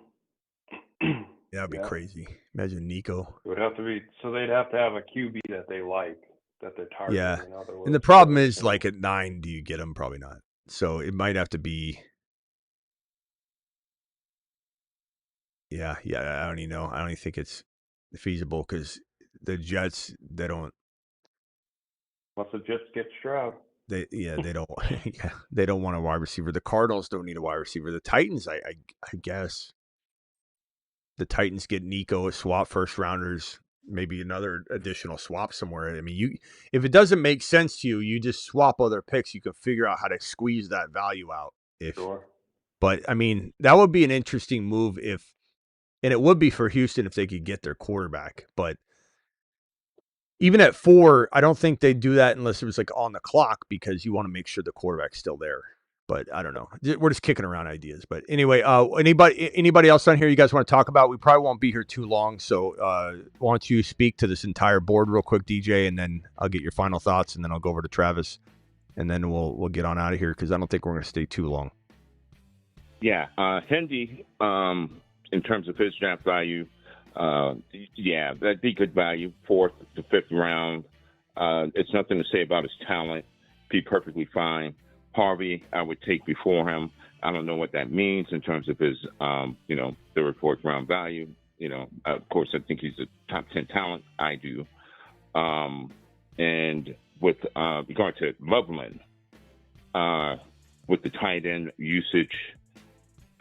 That would be crazy. Imagine Nico. It would have to be, so they'd have to have a QB that they like, that they're targeting. Yeah. In other words. And the problem is, like at 9, do you get him? Probably not. So it might have to be. Yeah. I don't even know. I don't even think it's feasible because the Jets, they don't. Once the Jets get Stroud. They don't. Yeah, they don't want a wide receiver. The Cardinals don't need a wide receiver. The Titans, I guess. The Titans get Nico, a swap first rounders, maybe another additional swap somewhere. I mean, if it doesn't make sense to you, you just swap other picks. You can figure out how to squeeze that value out. Sure. But I mean, that would be an interesting move and it would be for Houston if they could get their quarterback. But even at 4, I don't think they'd do that unless it was like on the clock because you want to make sure the quarterback's still there. But I don't know. We're just kicking around ideas. But anyway, anybody else on here you guys want to talk about? We probably won't be here too long. So why don't you speak to this entire board real quick, DJ, and then I'll get your final thoughts, and then I'll go over to Travis, and then we'll get on out of here because I don't think we're going to stay too long. Yeah, Hendy, in terms of his draft value, that'd be good value, 4th to 5th round. It's nothing to say about his talent. Be perfectly fine. Harvey, I would take before him. I don't know what that means in terms of his, 3rd or 4th round value. Of course, I think he's a top 10 talent. I do. And with regard to Loveland, with the tight end usage,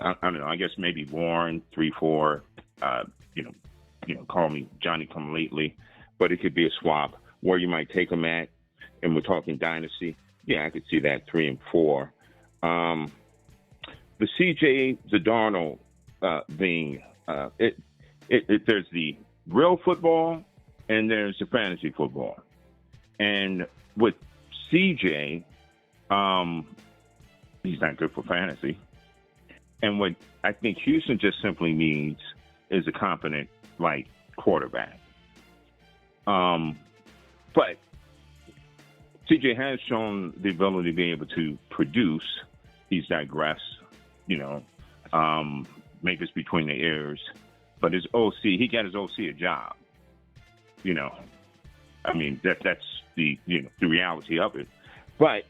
I don't know. I guess maybe Warren 3-4. Call me Johnny Come Lately, but it could be a swap where you might take him at, and we're talking Dynasty. Yeah, I could see that 3 and 4. The CJ, the Darnold thing. There's the real football and there's the fantasy football. And with CJ, he's not good for fantasy. And what I think Houston just simply needs is a competent, quarterback. But CJ has shown the ability to be able to produce. He's digressed, make us between the ears. But his OC, he got his OC a job. I mean, that's the reality of it. But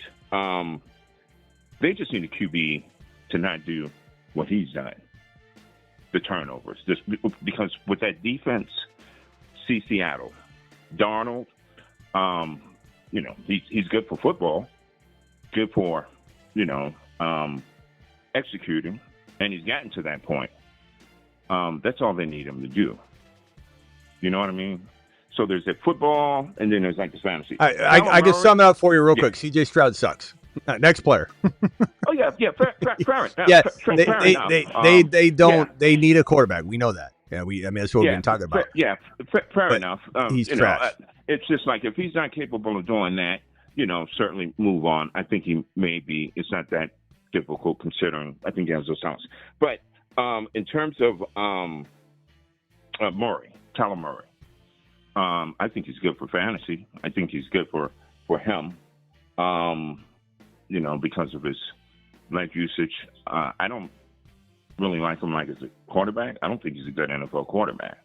they just need a QB to not do what he's done. The turnovers. Just because with that defense, see Seattle. Darnold, he's good for football, good for, executing, and he's gotten to that point. That's all they need him to do. You know what I mean? So there's the football, and then there's the fantasy. I can sum it up for you real quick. CJ Stroud sucks. Next player. Oh yeah, fair enough. Yeah, they don't. Yeah. They need a quarterback. We know that. Yeah, that's what we've been talking about. Fair enough. He's trash. It's just like if he's not capable of doing that, certainly move on. I think he may be. It's not that difficult considering. I think he has those talents. But In terms of Murray, Tyler Murray, I think he's good for fantasy. I think he's good for him, because of his leg usage. I don't really like him as a quarterback. I don't think he's a good NFL quarterback.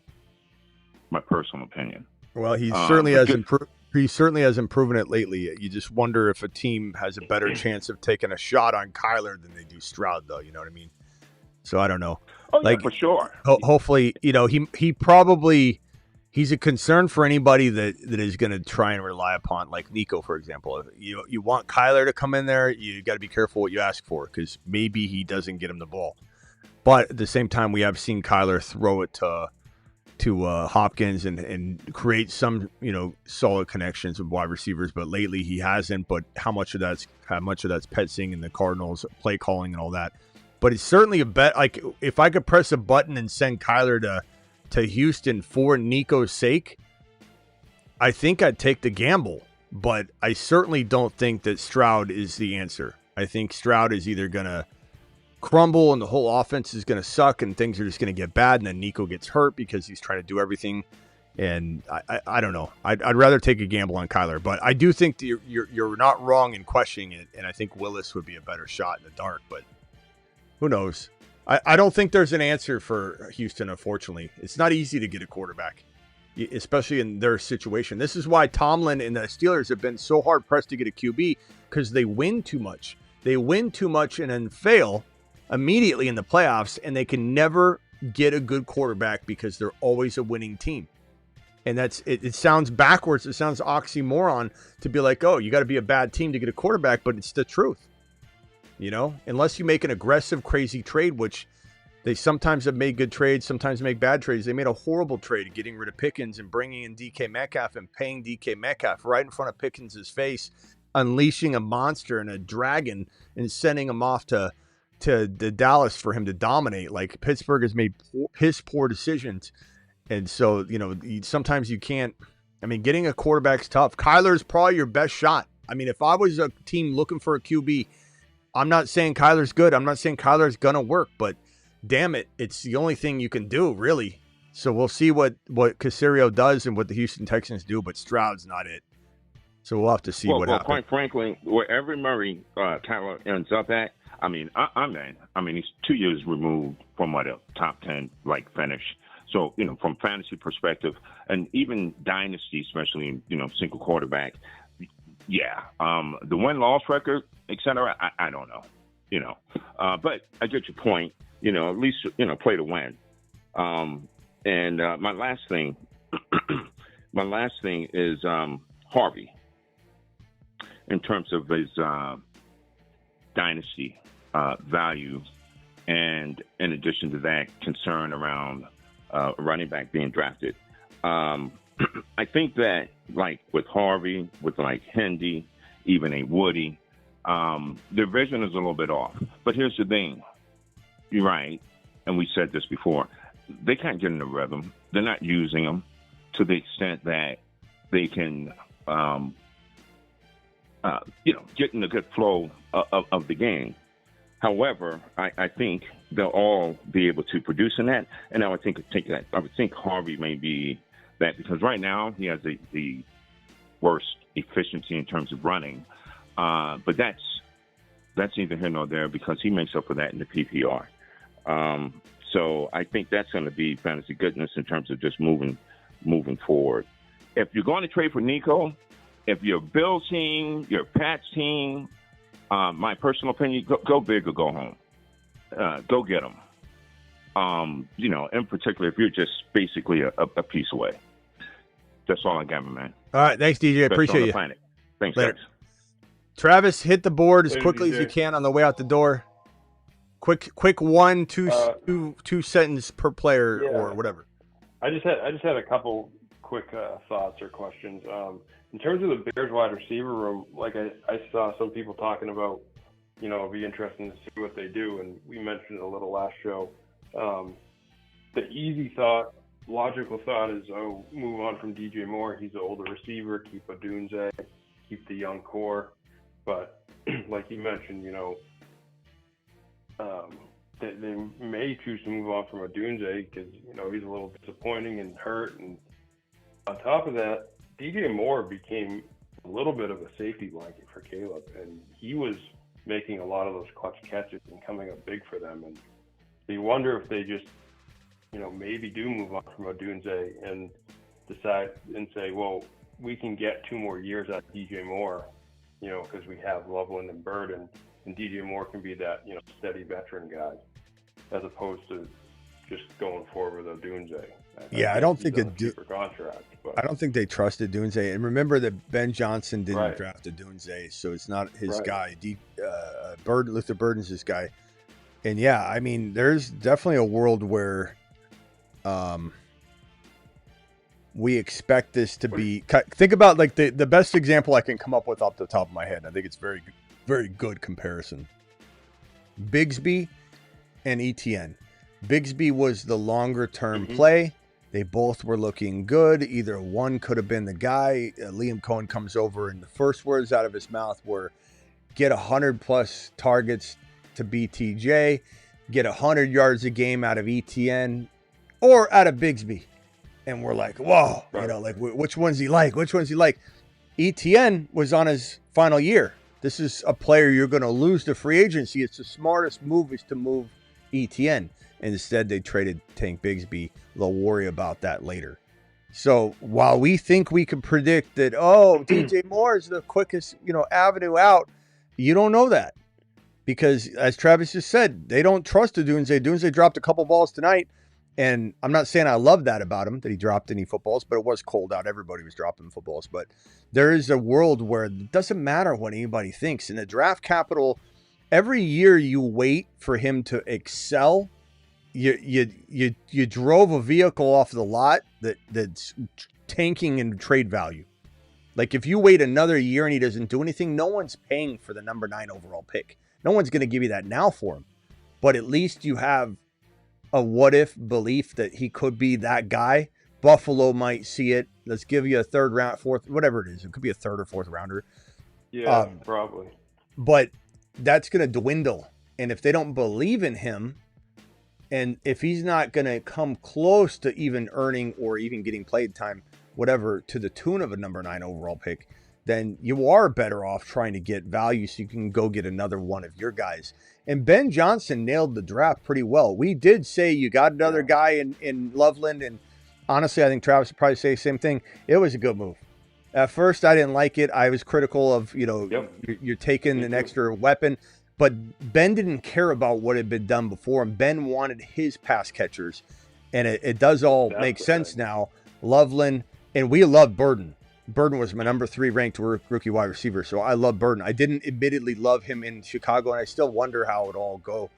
My personal opinion. Well, he certainly has improved. He certainly hasn't proven it lately. You just wonder if a team has a better chance of taking a shot on Kyler than they do Stroud, though. You know what I mean? So I don't know. Oh, yeah, for sure. Hopefully, he probably he's a concern for anybody that is going to try and rely upon, like Nico, for example. You want Kyler to come in there, you got to be careful what you ask for because maybe he doesn't get him the ball. But at the same time, we have seen Kyler throw it to Hopkins and create some solid connections with wide receivers, but lately he hasn't. But how much of that's Pet Singh and the Cardinals play calling and all that. But it's certainly a bet. Like if I could press a button and send Kyler to Houston for Nico's sake, I think I'd take the gamble. But I certainly don't think that Stroud is the answer. I think Stroud is either gonna crumble and the whole offense is going to suck and things are just going to get bad, and then Nico gets hurt because he's trying to do everything. And I don't know. I'd rather take a gamble on Kyler, but I do think that you're not wrong in questioning it, and I think Willis would be a better shot in the dark, but who knows? I don't think there's an answer for Houston, unfortunately. It's not easy to get a quarterback, especially in their situation. This is why Tomlin and the Steelers have been so hard-pressed to get a QB, because they win too much. They win too much and then fail immediately in the playoffs, and they can never get a good quarterback because they're always a winning team. And that's it sounds backwards. It sounds oxymoron to be like, oh, you got to be a bad team to get a quarterback, but it's the truth. Unless you make an aggressive, crazy trade, which they sometimes have made good trades, sometimes make bad trades. They made a horrible trade getting rid of Pickens and bringing in DK Metcalf and paying DK Metcalf right in front of Pickens' face, unleashing a monster and a dragon and sending him off to Dallas for him to dominate. Like Pittsburgh has made his poor decisions. And so, sometimes you can't, getting a quarterback's tough. Kyler's probably your best shot. If I was a team looking for a QB, I'm not saying Kyler's good. I'm not saying Kyler's going to work, but damn it, it's the only thing you can do, really. So we'll see what Caserio does and what the Houston Texans do, but Stroud's not it. So we'll have to see what happens. Quite frankly, wherever Murray Kyler ends up at, I'm in. He's 2 years removed from a top 10 finish. So from fantasy perspective, and even dynasty, especially single quarterback, yeah. The win-loss record, etc. I don't know. But I get your point. At least play to win. And my last thing is Harvey in terms of his dynasty value, and in addition to that, concern around running back being drafted. I think that with Harvey, with Hendy, even a Woody, their vision is a little bit off. But here's the thing. You're right, and we said this before. They can't get in the rhythm. They're not using them to the extent that they can get in the good flow of the game. However, I think they'll all be able to produce in that, and I would think Harvey may be that, because right now he has the worst efficiency in terms of running. But that's neither here nor there, because he makes up for that in the PPR. So I think that's going to be fantasy goodness in terms of just moving forward. If you're going to trade for Nico, if you're Bill's team, your Pat's team, my personal opinion, go big or go home. Go get them. In particular, if you're just basically a piece away. That's all I got, man. All right. Thanks, DJ. Appreciate you. Planet. Thanks, later. Guys. Travis, hit the board as quickly as you can on the way out the door. Quick 2 sentence per player or whatever. I just had a couple quick thoughts or questions. In terms of the Bears wide receiver room, I saw some people talking about, it'd be interesting to see what they do, and we mentioned it a little last show. The easy thought, logical thought is, move on from DJ Moore. He's an older receiver. Keep Odunze, keep the young core. But like you mentioned, they may choose to move on from Odunze because, he's a little disappointing and hurt. And on top of that, DJ Moore became a little bit of a safety blanket for Caleb, and he was making a lot of those clutch catches and coming up big for them. And so you wonder if they just, maybe do move on from Odunze and decide and say, well, we can get 2 more years out of DJ Moore, because we have Loveland and Burden, and DJ Moore can be that, steady veteran guy, as opposed to just going forward with Odunze. I don't think contract. But. I don't think they trusted Odunze. And remember that Ben Johnson didn't draft Odunze, so it's not his guy. Luther Burden's his guy. And there's definitely a world where we expect this to be. Think about like the best example I can come up with off the top of my head. I think it's very, very good comparison. Bigsby and ETN. Bigsby was the longer term play. They both were looking good. Either one could have been the guy. Liam Cohen comes over, and the first words out of his mouth were, get 100+ targets to BTJ, get 100 yards a game out of ETN or out of Bigsby. And we're like, whoa, which one's he like? Which one's he like? ETN was on his final year. This is a player you're going to lose to free agency. It's the smartest move is to move ETN. Instead, they traded Tank Bigsby. They'll worry about that later. So while we think we can predict that, DJ Moore is the quickest, avenue out, you don't know that. Because as Travis just said, they don't trust Odunze. Odunze dropped a couple balls tonight. And I'm not saying I love that about him, that he dropped any footballs, but it was cold out. Everybody was dropping footballs. But there is a world where it doesn't matter what anybody thinks. In the draft capital, every year you wait for him to excel, you drove a vehicle off the lot that's tanking in trade value. Like if you wait another year and he doesn't do anything, no one's paying for the number 9 overall pick. No one's going to give you that now for him. But at least you have a what-if belief that he could be that guy. Buffalo might see it. Let's give you a 3rd round, 4th, whatever it is. It could be a 3rd or 4th rounder. Yeah, probably. But that's going to dwindle. And if they don't believe in him, and if he's not going to come close to even earning or even getting played time, whatever, to the tune of a number 9 overall pick, then you are better off trying to get value so you can go get another one of your guys. And Ben Johnson nailed the draft pretty well. We did say you got another guy in Loveland, and honestly, I think Travis would probably say the same thing. It was a good move. At first, I didn't like it. I was critical of, you're taking an extra weapon. But Ben didn't care about what had been done before, and Ben wanted his pass catchers. And it does all make sense now. Loveland, and we love Burden. Burden was my number 3 ranked rookie wide receiver, so I love Burden. I didn't admittedly love him in Chicago, and I still wonder how it all go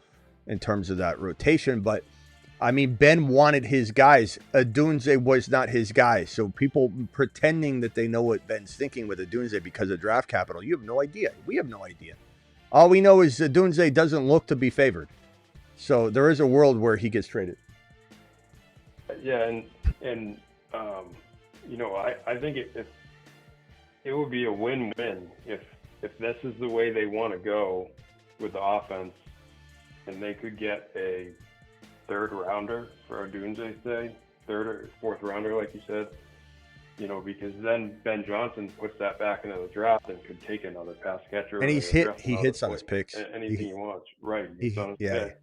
in terms of that rotation. But, Ben wanted his guys. Odunze was not his guy. So people pretending that they know what Ben's thinking with Odunze because of draft capital, you have no idea. We have no idea. All we know is Odunze doesn't look to be favored. So there is a world where he gets traded. Yeah, and I think it would be a win-win if this is the way they want to go with the offense, and they could get a 3rd rounder for Odunze, say 3rd or 4th rounder, like you said. Because then Ben Johnson puts that back into the draft and could take another pass catcher. And he hits on his picks. Anything he wants. Right. He hits on his picks.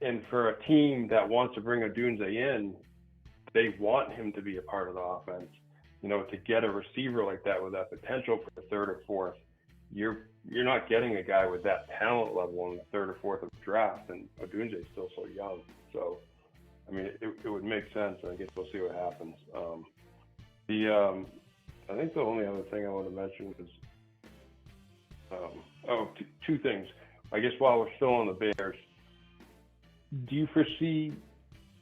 And for a team that wants to bring Odunze in, they want him to be a part of the offense. To get a receiver like that with that potential for the 3rd or 4th, you're not getting a guy with that talent level in the 3rd or 4th of the draft, and Odunze is still so young. So, it would make sense, and I guess we'll see what happens. I think the only other thing I want to mention is, two things. I guess while we're still on the Bears, do you foresee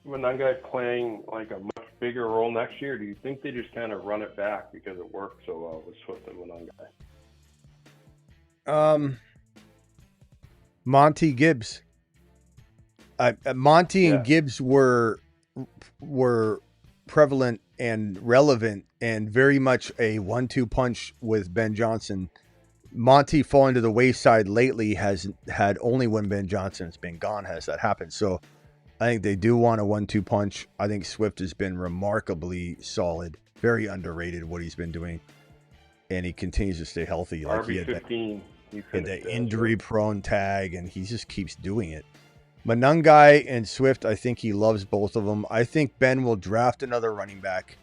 Monangai playing like a much bigger role next year? Do you think they just kind of run it back because it worked so well with Swift and Monangai? Monty Gibbs. Monty and Gibbs were prevalent and relevant and very much a 1-2 punch with Ben Johnson Monty falling to the wayside lately has had only when Ben Johnson's been gone has that happened. So I think they do want a 1-2 punch. I think Swift has been remarkably solid, very underrated what he's been doing, and he continues to stay healthy. Like RB15. He had that injury-prone tag, and he just keeps doing it. Manungai and Swift, I think he loves both of them. I think Ben will draft another running back.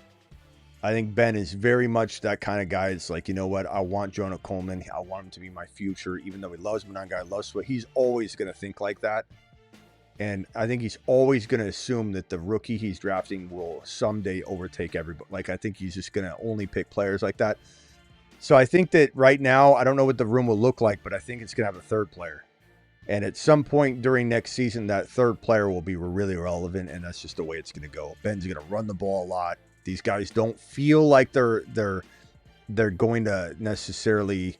I think Ben is very much that kind of guy. It's like, you know what? I want Jonah Coleman. I want him to be my future, even though he loves Manungai, loves Swift. He's always going to think like that. And I think he's always going to assume that the rookie he's drafting will someday overtake everybody. Like, I think he's just going to only pick players like that. So I think that right now, I don't know what the room will look like, but I think it's going to have a third player. And at some point during next season, that third player will be really relevant, and that's just the way it's going to go. Ben's going to run the ball a lot. These guys don't feel like they're going to necessarily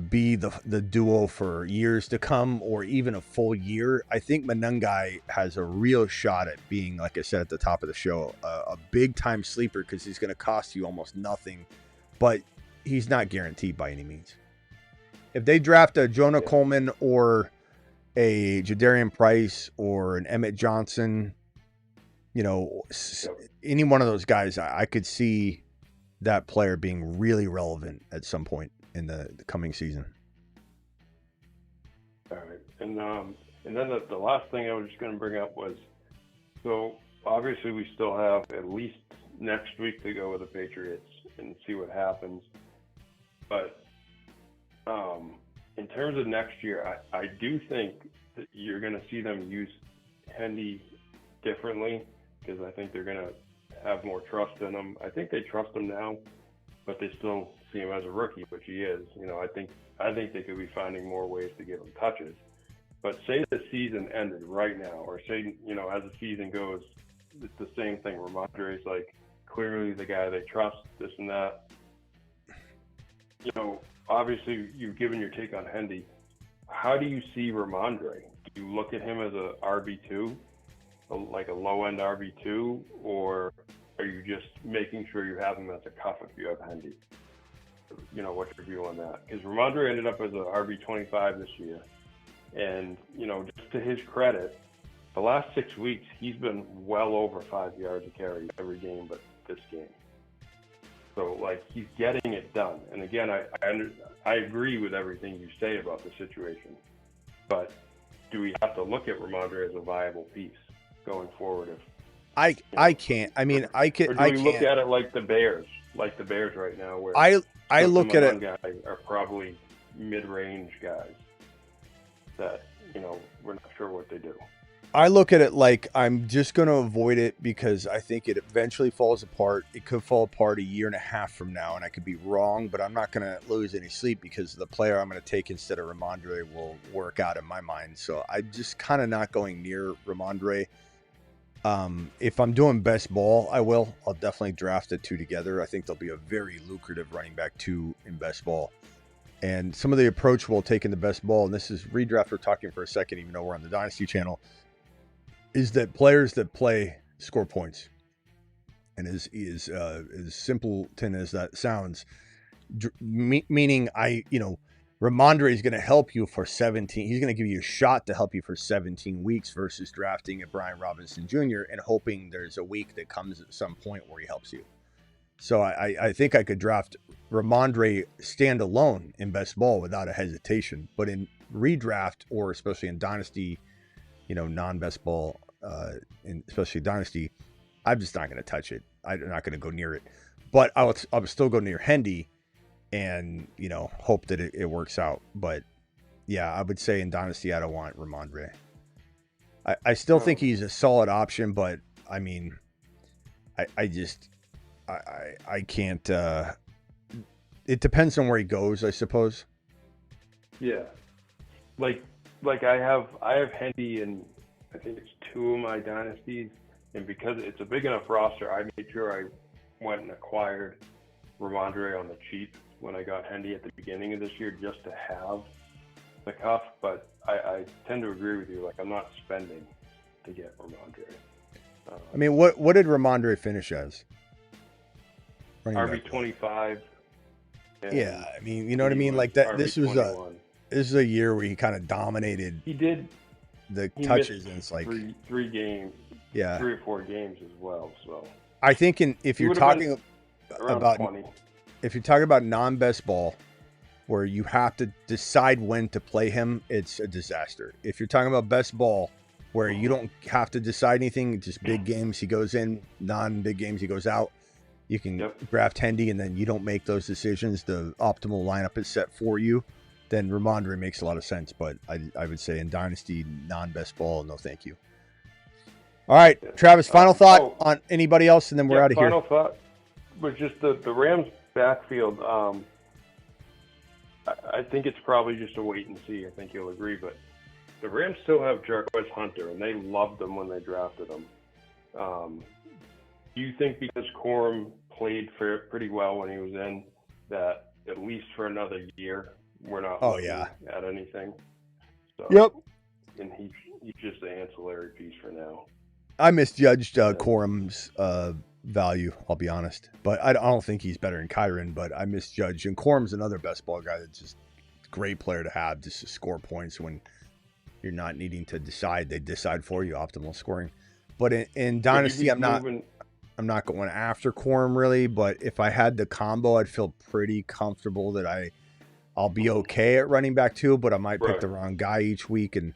be the duo for years to come or even a full year. I think Manungai has a real shot at being, like I said at the top of the show, a big-time sleeper because he's going to cost you almost nothing, but he's not guaranteed by any means. If they draft a Jonah Coleman or a Jadarian Price or an Emmett Johnson, you know, any one of those guys, I could see that player being really relevant at some point in the coming season. All right. And then the last thing I was just going to bring up was, so obviously we still have at least next week to go with the Patriots and see what happens. But in terms of next year, I do think that you're going to see them use Hendy differently because I think they're going to have more trust in him. I think they trust him now, but they still see him as a rookie, which he is. You know, I think they could be finding more ways to give him touches. But say the season ended right now, or say, you know, as the season goes, it's the same thing. Ramondre's like clearly the guy they trust, this and that. You know, obviously you've given your take on Hendy. How do you see Ramondre? Do you look at him as a RB2, like a low-end RB2, or are you just making sure you have him as a cuff if you have Hendy? You know, what's your view on that? Because Ramondre ended up as a RB25 this year. And, you know, just to his credit, the last 6 weeks, he's been well over 5 yards a carry every game but this game. So, like, he's getting it done. And again, I agree with everything you say about the situation. But do we have to look at Ramondre as a viable piece going forward? I can't. I mean, I can. Or do we look at it like the Bears right now, where I look at it. Guys are probably mid-range guys that, you know, we're not sure what they do. I look at it like I'm just going to avoid it because I think it eventually falls apart. It could fall apart a year and a half from now, and I could be wrong, but I'm not going to lose any sleep because the player I'm going to take instead of Ramondre will work out in my mind. So I'm just kind of not going near Ramondre. If I'm doing best ball, I'll definitely draft the two together. I think there'll be a very lucrative running back 2 in best ball. And some of the approach we'll take in the best ball, and this is redraft we're talking for a second, even though we're on the Dynasty channel, is that players that play score points. And as simpleton as that sounds, meaning Ramondre is going to help you for 17. He's going to give you a shot to help you for 17 weeks versus drafting a Brian Robinson Jr. and hoping there's a week that comes at some point where he helps you. So I think I could draft Ramondre standalone in best ball without a hesitation. But in redraft, or especially in Dynasty, non-best ball, especially Dynasty, I'm just not going to touch it. I'm not going to go near it. But I would still go near Hendy and, hope that it works out. But, yeah, I would say in Dynasty, I don't want Ramondre. I still think he's a solid option, but, I mean, I can't. It depends on where he goes, I suppose. Yeah, like I have Hendy in, I think it's 2 of my dynasties, and because it's a big enough roster, I made sure I went and acquired Ramondre on the cheap when I got Hendy at the beginning of this year, just to have the cuff. But I tend to agree with you. Like, I'm not spending to get Ramondre. I mean, what did Ramondre finish as? RB25. And Yeah, I mean, you know what I he mean? was Like that. This is RB21. a year where he kind of dominated He did. the He touches, missed and it's like, three games, yeah. 3 or 4 games as well. So I think if he you're would have talking been around about 20. if you're talking about non-best ball, where you have to decide when to play him, it's a disaster. If you're talking about best ball, where you don't have to decide anything, just big games he goes in, non-big games he goes out, you can draft Hendy, and then you don't make those decisions. The optimal lineup is set for you. Then Ramondre makes a lot of sense. But I would say in Dynasty, non-best ball, no thank you. All right, Travis, final thought on anybody else, and then we're out of here. Final thought was just the Rams backfield. I think it's probably just a wait and see. I think you'll agree, but the Rams still have Jarquez Hunter, and they loved him when they drafted him. Do you think because Corum played pretty well when he was in, that at least for another year we're not looking at anything? So, yep. And he's just an ancillary piece for now. I misjudged Corum's value, I'll be honest. But I don't think he's better than Kyren, but I misjudged. And Corum's another best ball guy that's just a great player to have, just to score points when you're not needing to decide. They decide for you, optimal scoring. But in Dynasty, I'm not going after Corum really, but if I had the combo, I'd feel pretty comfortable that I'll be okay at running back too, but I might pick the wrong guy each week. And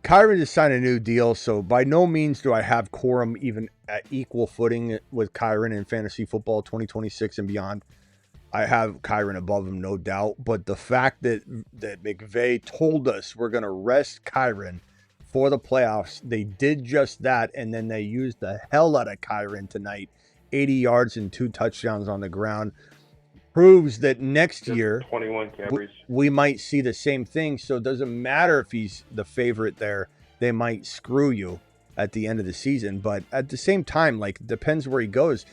Kyren just signed a new deal, so by no means do I have Corum even at equal footing with Kyren in fantasy football 2026 and beyond. I have Kyren above him, no doubt. But the fact that McVay told us we're going to rest Kyren for the playoffs, they did just that, and then they used the hell out of Kyren tonight. 80 yards and 2 touchdowns on the ground. Proves that next year 21 carries. We might see the same thing. So it doesn't matter if he's the favorite there. They might screw you at the end of the season. But at the same time, like, it depends where he goes.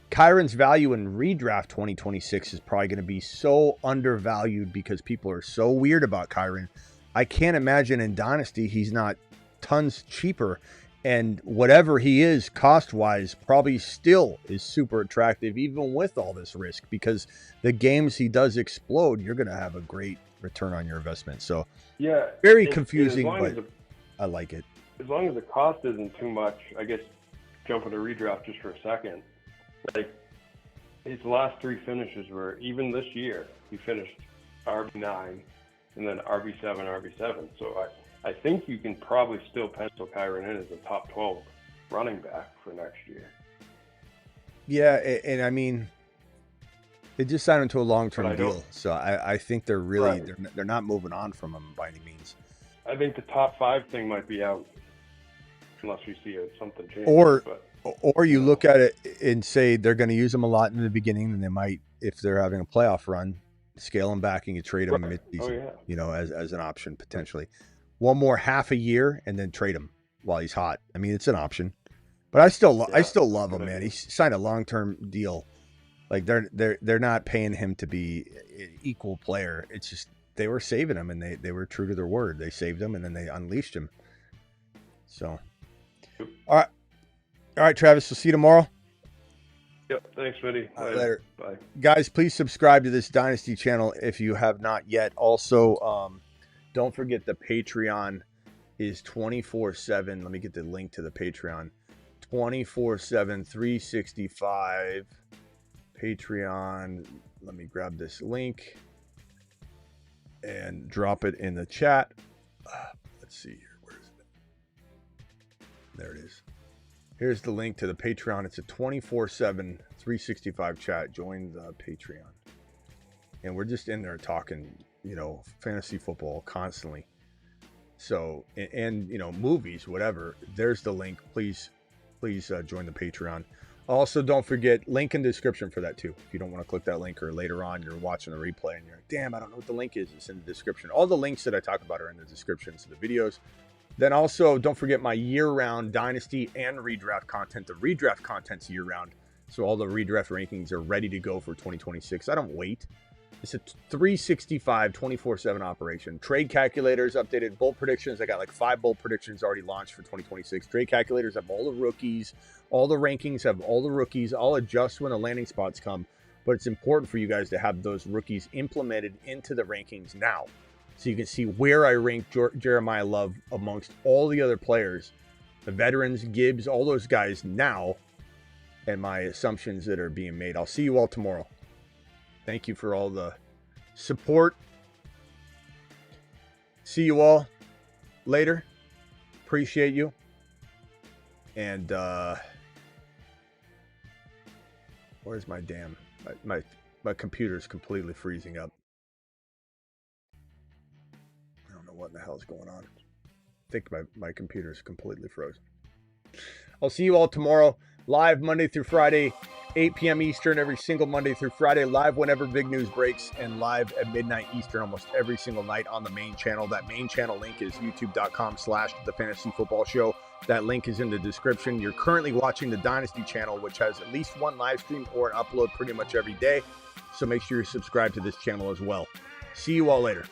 Kyren's value in redraft 2026 is probably going to be so undervalued because people are so weird about Kyren. I can't imagine in Dynasty he's not tons cheaper. And whatever he is cost-wise probably still is super attractive, even with all this risk, because the games he does explode, you're going to have a great return on your investment. So, very confusing, but I like it. As long as the cost isn't too much, I guess, jumping to redraft just for a second, like, his last 3 finishes were, even this year, he finished RB9 and then RB7, RB7. So I think you can probably still pencil Kyren in as a top 12 running back for next year. Yeah, and I mean, they just signed him to a long-term deal, so I think they're really they're not moving on from him by any means. I think the top 5 thing might be out unless we see something change. Or you look at it and say they're going to use him a lot in the beginning, and they might, if they're having a playoff run, scale him back and you trade him mid-season, as an option potentially. One more half a year and then trade him while he's hot. I mean, it's an option, but I still love him, man. He signed a long-term deal. Like they're not paying him to be an equal player. It's just they were saving him, and they were true to their word. They saved him and then they unleashed him. So, all right, Travis. We'll see you tomorrow. Yep. Thanks, Smitty. Later. Bye. Guys, please subscribe to this Dynasty channel if you have not yet. Also, don't forget the Patreon is 24/7. Let me get the link to the Patreon. 24/7, 365. Patreon. Let me grab this link and drop it in the chat. Let's see here. Where is it? There it is. Here's the link to the Patreon. It's a 24/7, 365 chat. Join the Patreon. And we're just in there talking, fantasy football constantly. So, and movies, whatever. There's the link. Please join the Patreon. Also, don't forget, link in the description for that too. If you don't want to click that link, or later on you're watching the replay and you're like, damn, I don't know what the link is. It's in the description. All the links that I talk about are in the descriptions of the videos. Then also, don't forget my year-round Dynasty and redraft content. The redraft content's year-round, so all the redraft rankings are ready to go for 2026. I don't wait. It's a 365, 24/7 operation. Trade calculators updated. Bold predictions. I got like 5 bold predictions already launched for 2026. Trade calculators have all the rookies. All the rankings have all the rookies. I'll adjust when the landing spots come. but it's important for you guys to have those rookies implemented into the rankings now. So you can see where I rank Jeremiah Love amongst all the other players, the veterans, Gibbs, all those guys now, and my assumptions that are being made. I'll see you all tomorrow. Thank you for all the support. See you all later. Appreciate you. And where's my damn my computer's completely freezing up. I don't know what in the hell is going on. I think my computer's completely frozen. I'll see you all tomorrow, live Monday through Friday, 8 p.m. Eastern, every single Monday through Friday, live whenever big news breaks, and live at midnight Eastern almost every single night on the main channel. That main channel link is youtube.com/The Fantasy Football Show. That link is in the description. You're currently watching the Dynasty channel, which has at least one live stream or an upload pretty much every day. So make sure you subscribe to this channel as well. See you all later.